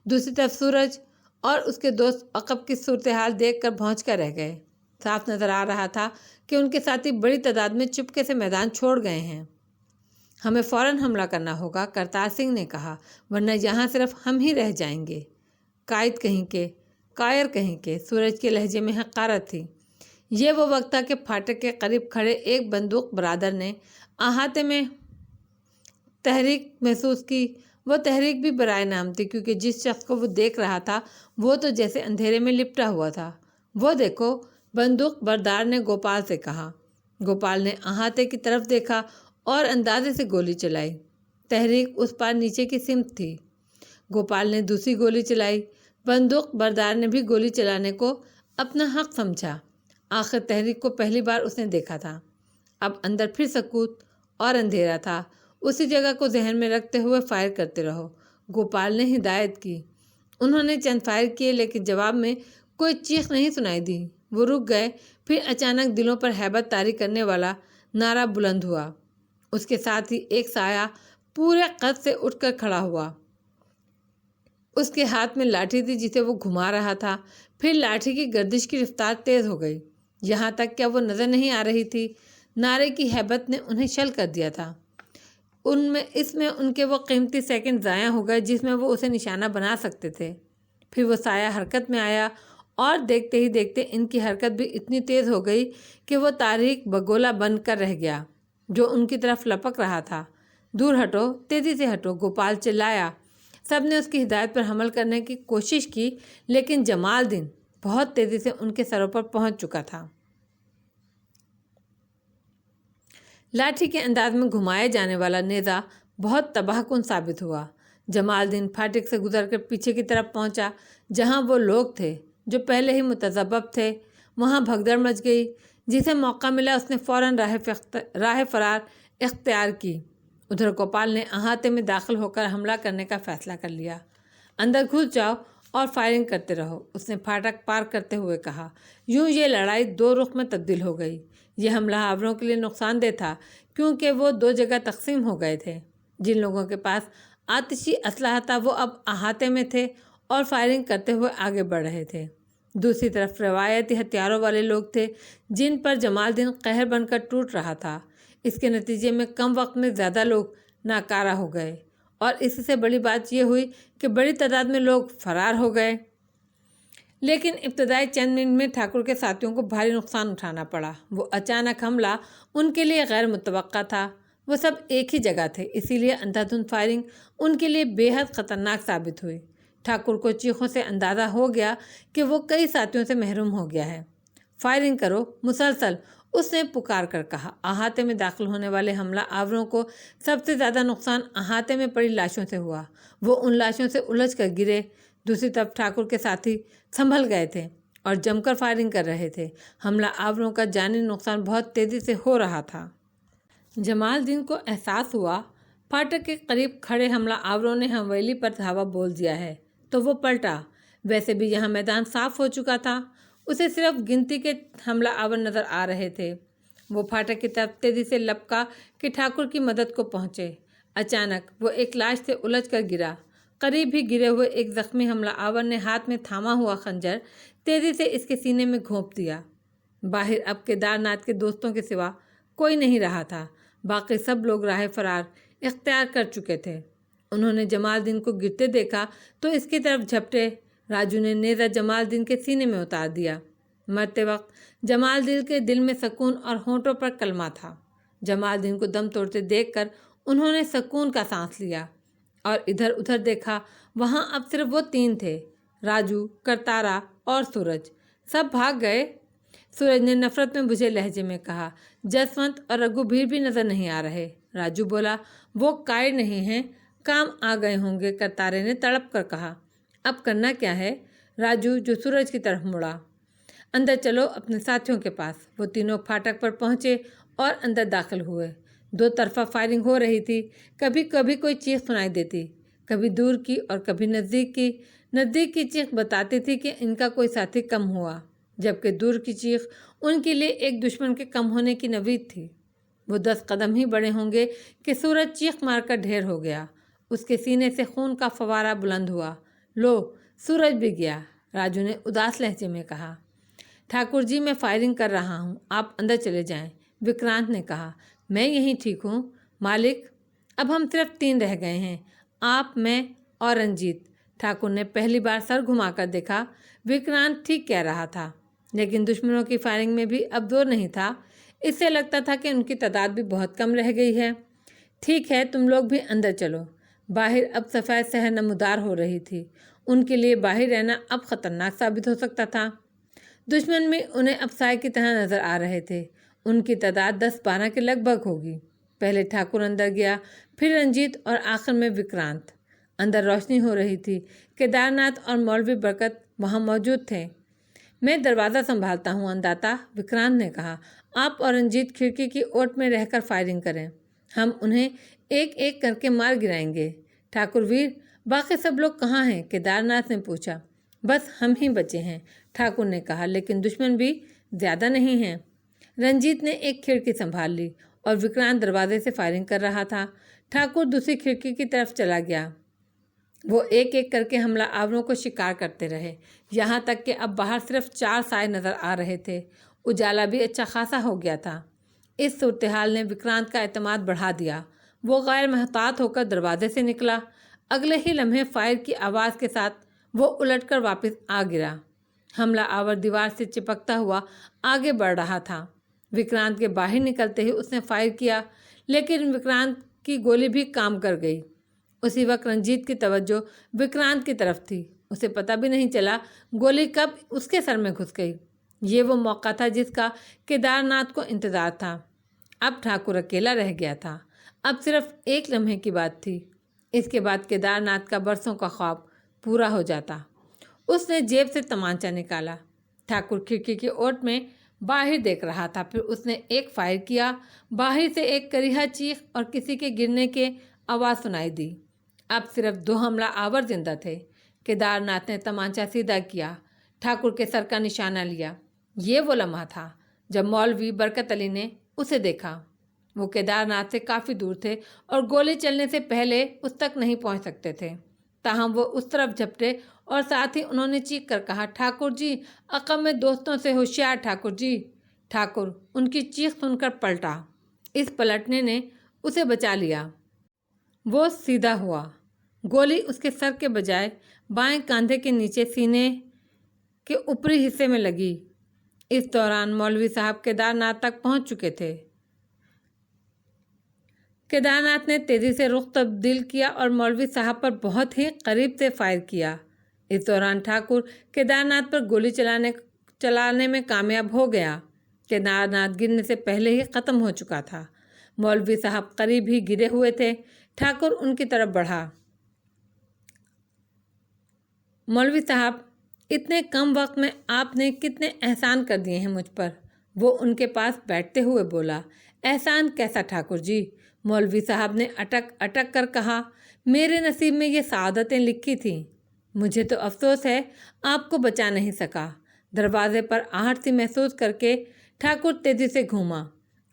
A: दूसरी तरफ सूरज और उसके दोस्त अक़ब की सूरत हाल देख कर भौंच कर रह गए। साफ नज़र आ रहा था कि उनके साथी बड़ी तादाद में चुपके से मैदान छोड़ गए हैं। हमें फ़ौरन हमला करना होगा, करतार सिंह ने कहा, वरना यहाँ सिर्फ हम ही रह जाएंगे। कायर कहीं के, सूरज के लहजे में हक़ारत थी। ये वो वक्त था कि फाटक के करीब खड़े एक बंदूक बरादर ने अहाते में तहरीक महसूस की। वो तहरीक भी बराए नाम थी, क्योंकि जिस शख्स को वो देख रहा था वो तो जैसे अंधेरे में लिपटा हुआ था। वो देखो, बंदूक बरदार ने गोपाल से कहा। गोपाल ने अहाते की तरफ देखा और अंदाजे से गोली चलाई। तहरीक उस पार नीचे की सिमत थी। गोपाल ने दूसरी गोली चलाई। बंदूक बरदार ने भी गोली चलाने को अपना हक समझा। आखिर तहरीक को पहली बार उसने देखा था। अब अंदर फिर सकूत और अंधेरा था। उसी जगह को जहन में रखते हुए फायर करते रहो, गोपाल ने हिदायत की। उन्होंने चंद फायर किए, लेकिन जवाब में कोई चीख नहीं सुनाई दी। वो रुक गए। फिर अचानक दिलों पर हैबत तारी करने वाला नारा बुलंद हुआ। उसके साथ ही एक साया पूरे कद से उठकर खड़ा हुआ। उसके हाथ में लाठी थी जिसे वो घुमा रहा था। फिर लाठी की गर्दिश की रफ्तार तेज़ हो गई, यहाँ तक क्या वो नज़र नहीं आ रही थी। नारे की हैबत ने उन्हें शल कर दिया था। इसमें उनके वो कीमती सेकंड ज़ाया हो गए जिसमें वो उसे निशाना बना सकते थे। फिर वो साया हरकत में आया और देखते ही देखते इनकी हरकत भी इतनी तेज़ हो गई कि वो तारीक बगोला बन कर रह गया जो उनकी तरफ लपक रहा था। दूर हटो, तेज़ी से हटो, गोपाल चिल्लाया। सब ने उसकी हिदायत पर हमल करने की कोशिश की, लेकिन जमालदीन बहुत तेज़ी से उनके सरों पर पहुंच चुका था। लाठी के अंदाज में घुमाए जाने वाला नेज़ा बहुत तबाहकुन साबित हुआ। जमालदीन फाटक से गुजरकर पीछे की तरफ पहुंचा, जहां वो लोग थे जो पहले ही मुतज़ब्बब थे। वहां भगदड़ मच गई। जिसे मौका मिला उसने फ़ौरन राह फरार इख्तियार की। उधर गोपाल ने अहाते में दाखिल होकर हमला करने का फ़ैसला कर लिया। अंदर घुस जाओ और फायरिंग करते रहो, उसने फाटक पार करते हुए कहा। यूं ये लड़ाई दो रुख में तब्दील हो गई। ये हमला हमलावरों के लिए नुकसानदेह था, क्योंकि वो दो जगह तकसीम हो गए थे। जिन लोगों के पास आतिशी असलहा था वो अब अहाते में थे और फायरिंग करते हुए आगे बढ़ रहे थे। दूसरी तरफ रवायती हथियारों वाले लोग थे जिन पर जमालदीन कहर बनकर टूट रहा था। इसके नतीजे में कम वक्त में ज़्यादा लोग नाकारा हो गए और इससे बड़ी बात यह हुई कि बड़ी तादाद में लोग फरार हो गए। लेकिन इब्तदाई चंद मिनट में ठाकुर के साथियों को भारी नुकसान उठाना पड़ा। वो अचानक हमला उनके लिए गैर मुतवक्का था। वो सब एक ही जगह थे, इसीलिए अंधाधुंध फायरिंग उनके लिए बेहद ख़तरनाक साबित हुई। ठाकुर को चीखों से अंदाज़ा हो गया कि वो कई साथियों से महरूम हो गया है। फायरिंग करो मुसलसल, उसने पुकार कर कहा। अहाते में दाखिल होने वाले हमला आवरों को सबसे ज़्यादा नुकसान अहाते में पड़ी लाशों से हुआ। वो उन लाशों से उलझ कर गिरे। दूसरी तरफ ठाकुर के साथी संभल गए थे और जमकर फायरिंग कर रहे थे। हमला आवरों का जानी नुकसान बहुत तेज़ी से हो रहा था। जमालदीन को एहसास हुआ फाटक के करीब खड़े हमला आवरों ने हवेली पर धावा बोल दिया है, तो वो पलटा। वैसे भी यहाँ मैदान साफ हो चुका था। उसे सिर्फ गिनती के हमला आवर नज़र आ रहे थे। वो फाटक की तरफ तेज़ी से लपका कि ठाकुर की मदद को पहुँचे। अचानक वो एक लाश से उलझ कर गिरा। करीब ही गिरे हुए एक जख्मी हमला आवर ने हाथ में थामा हुआ खंजर तेजी से इसके सीने में घोंप दिया। बाहर अब केदारनाथ के दोस्तों के सिवा कोई नहीं रहा था। बाकी सब लोग राह फरार इख्तियार कर चुके थे। उन्होंने जमालदीन को गिरते देखा तो इसकी तरफ झपटे। राजू ने नेज़ा जमालदीन के सीने में उतार दिया। मरते वक्त जमालदीन के दिल में सुकून और होंठों पर कलमा था। जमालदीन को दम तोड़ते देखकर उन्होंने सुकून का सांस लिया और इधर उधर देखा। वहाँ अब सिर्फ वो तीन थे, राजू, करतारा और सूरज। सब भाग गए। सूरज ने नफरत में बुझे लहजे में कहा। जसवंत और रघुवीर भी नजर नहीं आ रहे। राजू बोला, वो काय नहीं हैं, काम आ गए होंगे। करतारे ने तड़प कर कहा। अब करना क्या है? राजू जो सूरज की तरफ मुड़ा। अंदर चलो अपने साथियों के पास। वो तीनों फाटक पर पहुंचे और अंदर दाखिल हुए। दो तरफा फायरिंग हो रही थी। कभी कभी कोई चीख सुनाई देती, कभी दूर की और कभी नज़दीक की। नज़दीक की चीख बताती थी कि इनका कोई साथी कम हुआ, जबकि दूर की चीख उनके लिए एक दुश्मन के कम होने की नवीद थी। वो 10 कदम ही बड़े होंगे कि सूरज चीख मारकर ढेर हो गया। उसके सीने से खून का फवारा बुलंद हुआ। लो, सूरज भी गया। राजू ने उदास लहजे में कहा। ठाकुर जी, मैं फायरिंग कर रहा हूँ, आप अंदर चले जाएं। विक्रांत ने कहा। मैं यहीं ठीक हूँ मालिक। अब हम सिर्फ 3 रह गए हैं, आप, मैं और रंजीत। ठाकुर ने पहली बार सर घुमाकर देखा। विक्रांत ठीक कह रहा था, लेकिन दुश्मनों की फायरिंग में भी अब जोर नहीं था। इससे लगता था कि उनकी तादाद भी बहुत कम रह गई है। ठीक है, तुम लोग भी अंदर चलो। बाहर अब सफ़ेद शहर नमूदार हो रही थी। उनके लिए बाहर रहना अब खतरनाक साबित हो सकता था। दुश्मन भी उन्हें अब साय की तरह नजर आ रहे थे। उनकी तादाद 10-12 के लगभग होगी। पहले ठाकुर अंदर गया, फिर रंजीत और आखिर में विक्रांत। अंदर रोशनी हो रही थी। केदारनाथ और मौलवी बरकत वहाँ मौजूद थे। मैं दरवाज़ा संभालता हूँ अंदाता, विक्रांत ने कहा। आप और रंजीत खिड़की की ओट में रहकर फायरिंग करें। हम उन्हें एक एक करके मार गिराएंगे। ठाकुर वीर, बाकी सब लोग कहाँ हैं? केदारनाथ ने पूछा। बस हम ही बचे हैं, ठाकुर ने कहा, लेकिन दुश्मन भी ज़्यादा नहीं हैं। रंजीत ने एक खिड़की संभाल ली और विक्रांत दरवाजे से फायरिंग कर रहा था। ठाकुर दूसरी खिड़की की तरफ चला गया। वो एक एक करके हमला आवरों को शिकार करते रहे, यहाँ तक कि अब बाहर सिर्फ 4 साए नज़र आ रहे थे। उजाला भी अच्छा खासा हो गया था। इस सूरत हाल ने विक्रांत का एतमाद बढ़ा दिया। वो गैर महतात होकर दरवाजे से निकला। अगले ही लम्हे फायर की आवाज़ के साथ वो उलटकर वापस आ गिरा। हमला आवर दीवार से चिपकता हुआ आगे बढ़ रहा था। विक्रांत के बाहर निकलते ही उसने फायर किया, लेकिन विक्रांत की गोली भी काम कर गई। उसी वक्त रंजीत की तवज्जो विक्रांत की तरफ थी। उसे पता भी नहीं चला गोली कब उसके सर में घुस गई। ये वो मौका था जिसका केदारनाथ को इंतज़ार था। अब ठाकुर अकेला रह गया था। अब सिर्फ एक लम्हे की बात थी। इसके बाद केदारनाथ का बरसों का ख्वाब पूरा हो जाता। उसने जेब से तमांचा निकाला। ठाकुर खिड़की की ओट में बाहर देख रहा था। फिर उसने एक फायर किया। बाहर से एक करीहा चीख और किसी के गिरने के आवाज़ सुनाई दी। अब सिर्फ 2 हमला आवर जिंदा थे। केदारनाथ ने तमांचा सीधा किया, ठाकुर के सर का निशाना लिया। ये वो लम्हा था जब मौलवी बरकत अली ने उसे देखा। वो केदारनाथ से काफ़ी दूर थे और गोली चलने से पहले उस तक नहीं पहुंच सकते थे। ताहम वो उस तरफ झपटे और साथ ही उन्होंने चीख कर कहा, ठाकुर जी, अक़ब में दोस्तों से होशियार ठाकुर जी। ठाकुर उनकी चीख सुनकर पलटा। इस पलटने ने उसे बचा लिया। वो सीधा हुआ। गोली उसके सर के बजाय बाएं कंधे के नीचे सीने के ऊपरी हिस्से में लगी। इस दौरान मौलवी साहब केदारनाथ तक पहुंच चुके थे। केदारनाथ ने तेज़ी से रुख तब्दील किया और मौलवी साहब पर बहुत ही करीब से फायर किया। इस दौरान ठाकुर केदारनाथ पर गोली चलाने में कामयाब हो गया। केदारनाथ गिरने से पहले ही ख़त्म हो चुका था। मौलवी साहब करीब ही गिरे हुए थे। ठाकुर उनकी तरफ बढ़ा। मौलवी साहब, इतने कम वक्त में आपने कितने एहसान कर दिए हैं मुझ पर। वो उनके पास बैठते हुए बोला। एहसान कैसा ठाकुर जी? मौलवी साहब ने अटक अटक कर कहा। मेरे नसीब में ये सआदतें लिखी थीं। मुझे तो अफसोस है आपको बचा नहीं सका। दरवाजे पर आहट सी महसूस करके ठाकुर तेजी से घूमा।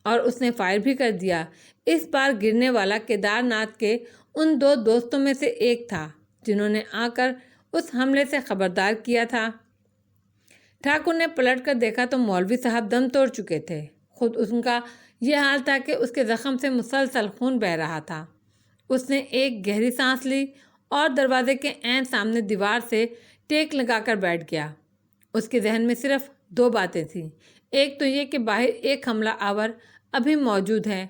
A: اور اس نے فائر بھی کر دیا۔ اس بار گرنے والا کیدار ناتھ کے ان 2 دوستوں میں سے ایک تھا جنہوں نے آ کر اس حملے سے خبردار کیا تھا۔ ٹھاکر نے پلٹ کر دیکھا تو مولوی صاحب دم توڑ چکے تھے۔ خود ان کا یہ حال تھا کہ اس کے زخم سے مسلسل خون بہہ رہا تھا۔ اس نے ایک گہری سانس لی اور دروازے کے عین سامنے دیوار سے ٹیک لگا کر بیٹھ گیا۔ اس کے ذہن میں صرف 2 باتیں تھیں۔ ایک تو یہ کہ باہر ایک حملہ آور ابھی موجود ہے،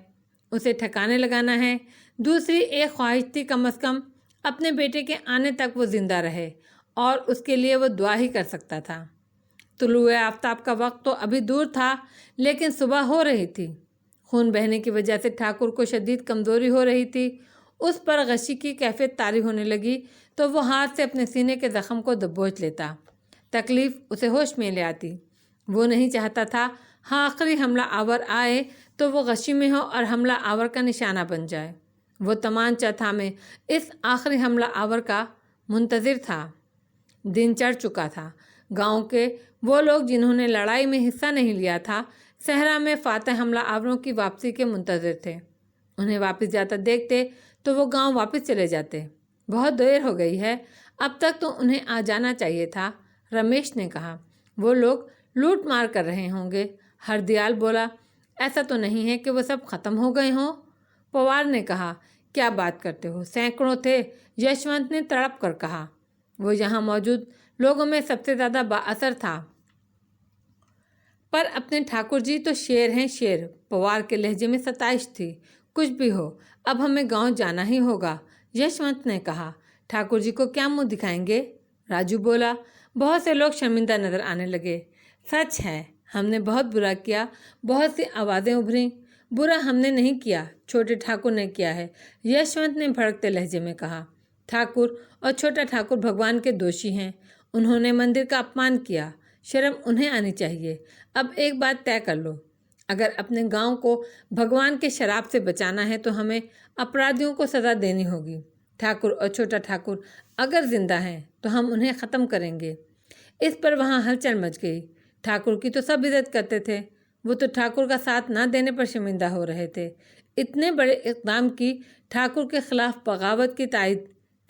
A: اسے ٹھکانے لگانا ہے۔ دوسری ایک خواہش تھی کم از کم اپنے بیٹے کے آنے تک وہ زندہ رہے، اور اس کے لیے وہ دعا ہی کر سکتا تھا۔ طلوع آفتاب کا وقت تو ابھی دور تھا، لیکن صبح ہو رہی تھی۔ خون بہنے کی وجہ سے ٹھاکر کو شدید کمزوری ہو رہی تھی۔ اس پر غشی کی کیفیت طاری ہونے لگی تو وہ ہاتھ سے اپنے سینے کے زخم کو دبوچ لیتا۔ تکلیف اسے ہوش میں لے آتی۔ وہ نہیں چاہتا تھا آخری حملہ آور آئے تو وہ غشی میں ہو اور حملہ آور کا نشانہ بن جائے۔ وہ تمانچہ تھامے اس آخری حملہ آور کا منتظر تھا۔ دن چڑھ چکا تھا۔ گاؤں کے وہ لوگ جنہوں نے لڑائی میں حصہ نہیں لیا تھا صحرا میں فاتح حملہ آوروں کی واپسی کے منتظر تھے۔ انہیں واپس جاتا دیکھتے تو وہ گاؤں واپس چلے جاتے۔ بہت دیر ہو گئی ہے، اب تک تو انہیں آ جانا چاہیے تھا، رمیش نے کہا۔ وہ لوگ لوٹ مار کر رہے ہوں گے، ہردیال بولا۔ ایسا تو نہیں ہے کہ وہ سب ختم ہو گئے ہوں، پوار نے کہا۔ کیا بات کرتے ہو، سینکڑوں تھے، یشونت نے تڑپ کر کہا۔ وہ یہاں موجود لوگوں میں سب سے زیادہ با اثر تھا۔ پر اپنے ٹھاکر جی تو شیر ہیں شیر، پوار کے لہجے میں ستائش تھی۔ کچھ بھی ہو، اب ہمیں گاؤں جانا ہی ہوگا، یشونت نے کہا۔ ٹھاکر جی کو کیا منہ دکھائیں گے، راجو بولا۔ بہت سے لوگ شرمندہ نظر آنے لگے۔ سچ ہے، ہم نے بہت برا کیا، بہت سی آوازیں ابھریں۔ برا ہم نے نہیں کیا، چھوٹے ٹھاکر نے کیا ہے، یشونت نے بھڑکتے لہجے میں کہا۔ ٹھاکر اور چھوٹا ٹھاکر بھگوان کے دوشی ہیں، انہوں نے مندر کا اپمان کیا، شرم انہیں آنی چاہیے۔ اب ایک بات طے کر لو، اگر اپنے گاؤں کو بھگوان کے شراب سے بچانا ہے تو ہمیں اپرادھیوں کو سزا دینی ہوگی۔ ٹھاکر اور چھوٹا ٹھاکر اگر زندہ ہیں تو ہم انہیں ختم کریں گے۔ اس پر وہاں ہلچل مچ گئی۔ ٹھاکر کی تو سب عزت کرتے تھے، وہ تو ٹھاکر کا ساتھ نہ دینے پر شرمندہ ہو رہے تھے۔ اتنے بڑے اقدام کی ٹھاکر کے خلاف بغاوت کی تائید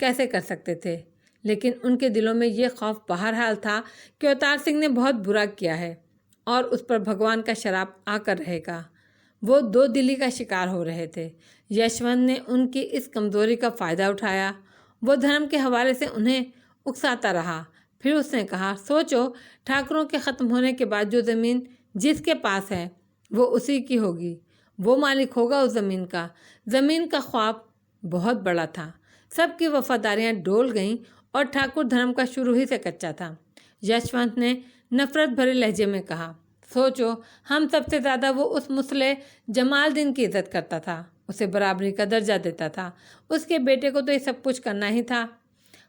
A: کیسے کر سکتے تھے؟ لیکن ان کے دلوں میں یہ خوف بہرحال تھا کہ اوتار سنگھ نے بہت برا کیا ہے اور اس پر بھگوان کا شراب آ کر رہے گا۔ وہ 2 دلی کا شکار ہو رہے تھے۔ یشونت نے ان کی اس کمزوری کا فائدہ اٹھایا۔ وہ دھرم کے حوالے سے انہیں اکساتا رہا۔ پھر اس نے کہا، سوچو، ٹھاکروں کے ختم ہونے کے بعد جو زمین جس کے پاس ہے وہ اسی کی ہوگی، وہ مالک ہوگا اس زمین کا۔ زمین کا خواب بہت بڑا تھا، سب کی وفاداریاں ڈول گئیں اور ٹھاکر دھرم کا شروع ہی سے کچا تھا۔ یشونت نے نفرت بھرے لہجے میں کہا، سوچو، ہم سب سے زیادہ وہ اس مصلح جمال دین کی عزت کرتا تھا، اسے برابری کا درجہ دیتا تھا، اس کے بیٹے کو تو یہ سب کچھ کرنا ہی تھا۔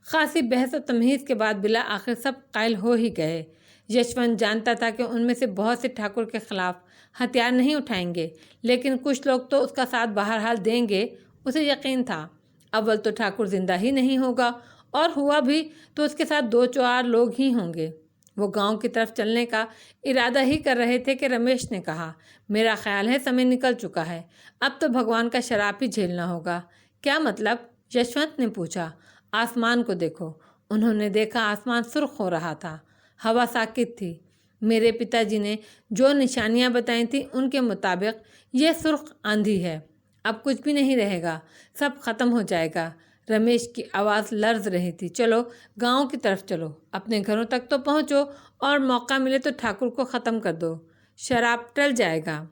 A: خاصی بحث و تمہیز کے بعد بالآخر سب قائل ہو ہی گئے۔ یشونت جانتا تھا کہ ان میں سے بہت سے ٹھاکر کے خلاف ہتھیار نہیں اٹھائیں گے، لیکن کچھ لوگ تو اس کا ساتھ بہرحال دیں گے۔ اسے یقین تھا اول تو ٹھاکر زندہ ہی نہیں ہوگا، اور ہوا بھی تو اس کے ساتھ 2-4 لوگ ہی ہوں گے۔ وہ گاؤں کی طرف چلنے کا ارادہ ہی کر رہے تھے کہ رمیش نے کہا، میرا خیال ہے سمے نکل چکا ہے، اب تو بھگوان کا شراب ہی جھیلنا ہوگا۔ کیا مطلب؟ یشونت نے پوچھا۔ آسمان کو دیکھو۔ انہوں نے دیکھا آسمان سرخ ہو رہا تھا، ہوا ساکت تھی۔ میرے پتا جی نے جو نشانیاں بتائی تھیں ان کے مطابق یہ سرخ آندھی ہے، اب کچھ بھی نہیں رہے گا، سب ختم ہو جائے گا۔ رمیش کی آواز لرز رہی تھی۔ چلو گاؤں کی طرف چلو، اپنے گھروں تک تو پہنچو اور موقع ملے تو ٹھاکر کو ختم کر دو، شراب ٹل جائے گا۔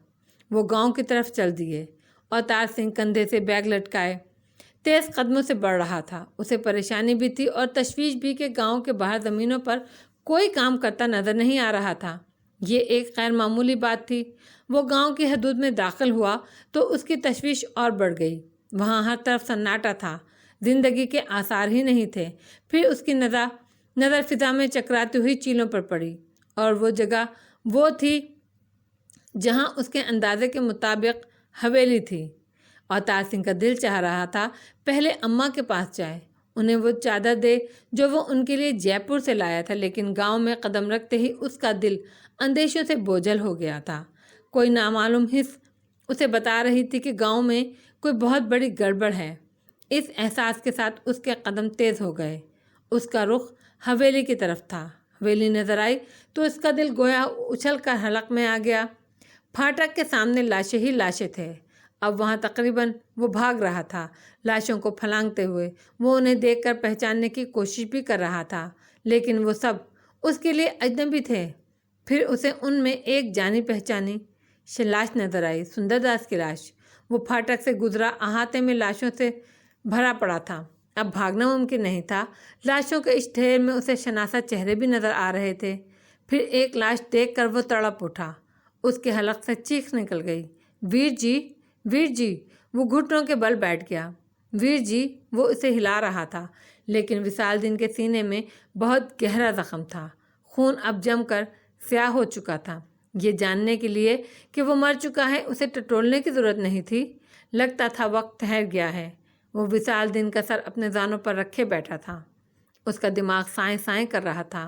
A: وہ گاؤں کی طرف چل دیے۔ اوتار سنگھ کندھے سے بیگ لٹکائے تیز قدموں سے بڑھ رہا تھا۔ اسے پریشانی بھی تھی اور تشویش بھی کہ گاؤں کے باہر زمینوں پر کوئی کام کرتا نظر نہیں آ رہا تھا۔ یہ ایک غیر معمولی بات تھی۔ وہ گاؤں کی حدود میں داخل ہوا تو اس کی تشویش اور بڑھ گئی۔ وہاں ہر طرف سناٹا تھا، زندگی کے آثار ہی نہیں تھے۔ پھر اس کی نظر فضا میں چکراتی ہوئی چیلوں پر پڑی، اور وہ جگہ وہ تھی جہاں اس کے اندازے کے مطابق حویلی تھی۔ اوتار سنگھ کا دل چاہ رہا تھا پہلے اماں کے پاس جائے، انہیں وہ چادر دے جو وہ ان کے لیے جے پور سے لایا تھا، لیکن گاؤں میں قدم رکھتے ہی اس کا دل اندیشوں سے بوجھل ہو گیا تھا۔ کوئی نامعلوم حس उसे बता रही थी कि गांव में कोई बहुत बड़ी गड़बड़ है। इस एहसास के साथ उसके कदम तेज हो गए। उसका रुख हवेली की तरफ था। हवेली नजर आई तो उसका दिल गोया उछल कर हलक में आ गया। फाटक के सामने लाशें ही लाशें थे। अब वहाँ तकरीबन वो भाग रहा था, लाशों को फलांगते हुए। वो उन्हें देखकर पहचानने की कोशिश भी कर रहा था, लेकिन वो सब उसके लिए अजनबी थे। फिर उसे उनमें एक जानी पहचानी लाश नजर आई, सुंदरदास की लाश। वो फाटक से गुजरा, अहाते में लाशों से भरा पड़ा था। अब भागना मुमकिन नहीं था। लाशों के इस ढेर में उसे शनासा चेहरे भी नजर आ रहे थे। फिर एक लाश देखकर वो तड़प उठा। उसके हलक से चीख निकल गई, वीर जी, वीर जी। वो घुटनों के बल बैठ गया। वीर जी, वो उसे हिला रहा था, लेकिन विशाल दिन के सीने में बहुत गहरा जख्म था। खून अब जमकर स्याह हो चुका था। ये जानने के लिए कि वो मर चुका है उसे टटोलने की जरूरत नहीं थी। लगता था वक्त ठहर गया है। वो विशाल दिन का सर अपने जानों पर रखे बैठा था। उसका दिमाग साएं साएं कर रहा था,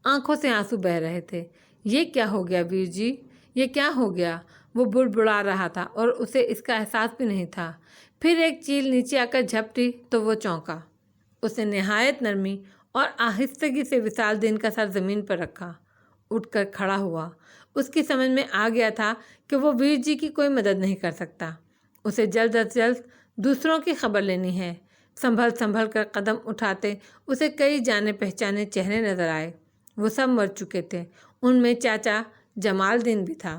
A: आंखों से आंसू बह रहे थे। ये क्या हो गया वीर जी, ये क्या हो गया? वो बुड़बुड़ा रहा था और उसे इसका एहसास भी नहीं था। फिर एक चील नीचे आकर झपटी तो वो चौंका। उसने निहायत नरमी और आहिस्तगी से विशाल दिन का सर जमीन पर रखा। उठकर खड़ा हुआ। उसकी समझ में आ गया था कि वो वीर जी की कोई मदद नहीं कर सकता। उसे जल्द अज जल्द दूसरों की खबर लेनी है। संभल संभल कर कदम उठाते उसे कई जाने पहचाने चेहरे नजर आए। वो सब मर चुके थे। उनमें चाचा जमालदीन भी था।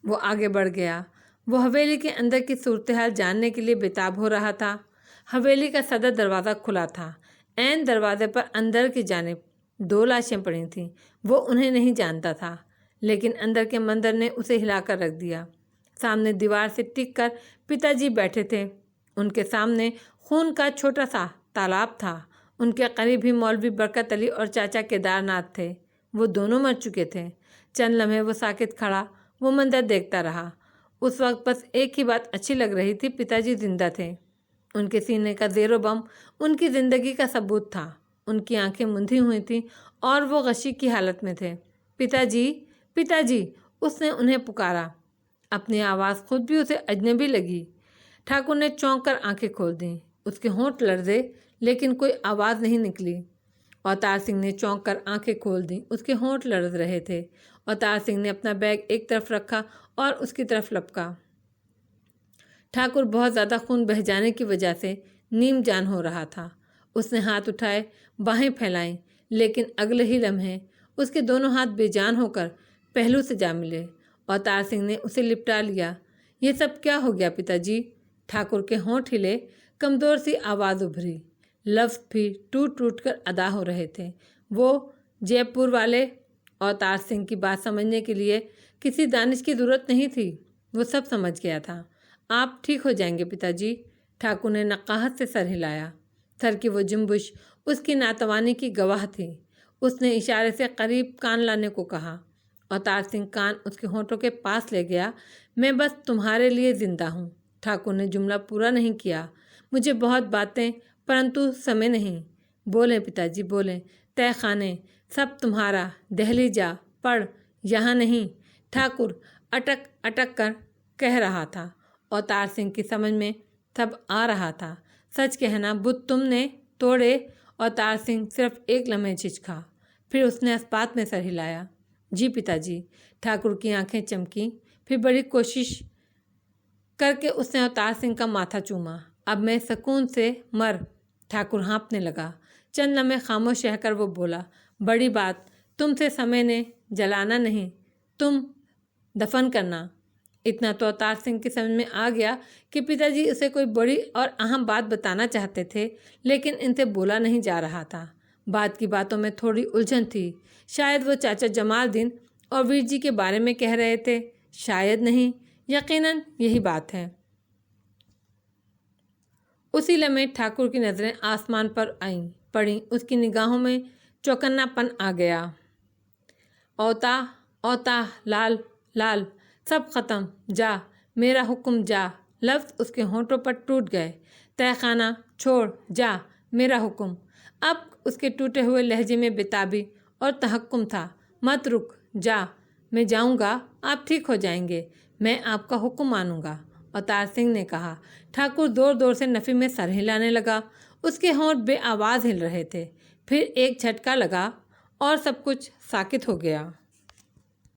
A: वो आगे बढ़ गया। वो हवेली के अंदर की सूरत-ए-हाल जानने के लिए बेताब हो रहा था। हवेली का सदर दरवाज़ा खुला था। ऐन दरवाजे पर अंदर की जानिब 2 लाशें पड़ी थीं। वो उन्हें नहीं जानता था, लेकिन अंदर के मंदिर ने उसे हिलाकर रख दिया। सामने दीवार से टिक कर पिताजी बैठे थे। उनके सामने खून का छोटा सा तालाब था। उनके करीब ही मौलवी बरकत अली और चाचा केदारनाथ थे। वो दोनों मर चुके थे। चंद लम्हे वो साकित खड़ा वो मंदिर देखता रहा। उस वक्त बस एक ही बात अच्छी लग रही थी, पिताजी जिंदा थे। उनके सीने का ज़ेरो बम उनकी ज़िंदगी का सबूत था। उनकी आंखें मुंधी हुई थीं और वो गशी की हालत में थे। पिताजी, पिताजी, उसने उन्हें पुकारा। अपनी आवाज़ खुद भी उसे अजनबी लगी। ठाकुर ने चौंक कर आंखें खोल दी। उसके होंठ लर्जे, लेकिन कोई आवाज़ नहीं निकली। अवतार सिंह ने चौंक कर आंखें खोल दी। उसके होंठ लर्ज रहे थे। अवतार सिंह ने अपना बैग एक तरफ रखा और उसकी तरफ लपका। ठाकुर बहुत ज़्यादा खून बह जाने की वजह से नीम जान हो रहा था। उसने हाथ उठाए, बाहें फैलाईं, लेकिन अगले ही लम्हे उसके दोनों हाथ बेजान होकर पहलू से जा मिले। अवतार सिंह ने उसे लिपटा लिया। ये सब क्या हो गया पिताजी? ठाकुर के होंठ हिले, कमज़ोर सी आवाज़ उभरी। लफ्ज़ भी टूट टूट कर अदा हो रहे थे। वो जयपुर वाले। अवतार सिंह की बात समझने के लिए किसी दानिश की ज़रूरत नहीं थी। वो सब समझ गया था। आप ठीक हो जाएंगे पिताजी। ठाकुर ने नकाहत से सर हिलाया। सर की वो जुम्बिश उसकी नातवानी की गवाह थी। उसने इशारे से करीब कान लाने को कहा। अवतार सिंह कान उसके होंठों के पास ले गया। मैं बस तुम्हारे लिए ज़िंदा हूँ। ठाकुर ने जुमला पूरा नहीं किया। मुझे बहुत बातें, परंतु समय नहीं। बोलें पिताजी, बोलें। तय खाने सब तुम्हारा, दहली जा, पढ़, यहाँ नहीं। ठाकुर अटक अटक कर कह रहा था। अवतार सिंह की समझ में सब आ रहा था। सच कहना, बुत तुमने तोड़े। अवतार सिंह सिर्फ एक लम्हे झिझका, फिर उसने अस्पात में सर हिलाया। जी पिताजी। ठाकुर की आंखें चमकी। फिर बड़ी कोशिश करके उसने अवतार सिंह का माथा चूमा। अब मैं सुकून से मर। ठाकुर हाँफने लगा। चंद लम्हे खामोश रहकर वो बोला, बड़ी बात, तुमसे समय ने जलाना नहीं, तुम दफन करना। इतना तो अवतार सिंह की समझ में आ गया कि पिताजी उसे कोई बड़ी और अहम बात बताना चाहते थे, लेकिन इनसे बोला नहीं जा रहा था। बात की बातों में थोड़ी उलझन थी। शायद वो चाचा जमालदीन और वीर जी के बारे में कह रहे थे, शायद नहीं, यकीनन यही बात है। उसी लम्हे ठाकुर की नज़रें आसमान पर आईं, पड़ी। उसकी निगाहों में चौकन्नापन आ गया। औता औता, लाल लाल, सब ख़त्म, जा, मेरा हुक्म जा। लफ्ज़ उसके होंठों पर टूट गए। तहखाना छोड़, जा, मेरा हुक्म। अब उसके टूटे हुए लहजे में बेताबी और तहक्कुम था। मत रुक, जा, मैं जाऊंगा, آپ ٹھیک ہو جائیں گے، میں آپ کا حکم مانوں گا، اوتار سنگھ نے کہا۔ ٹھاکر زور زور سے نفی میں سر ہلانے لگا، اس کے ہونٹ بے آواز ہل رہے تھے۔ پھر ایک جھٹکا لگا اور سب کچھ ساکت ہو گیا۔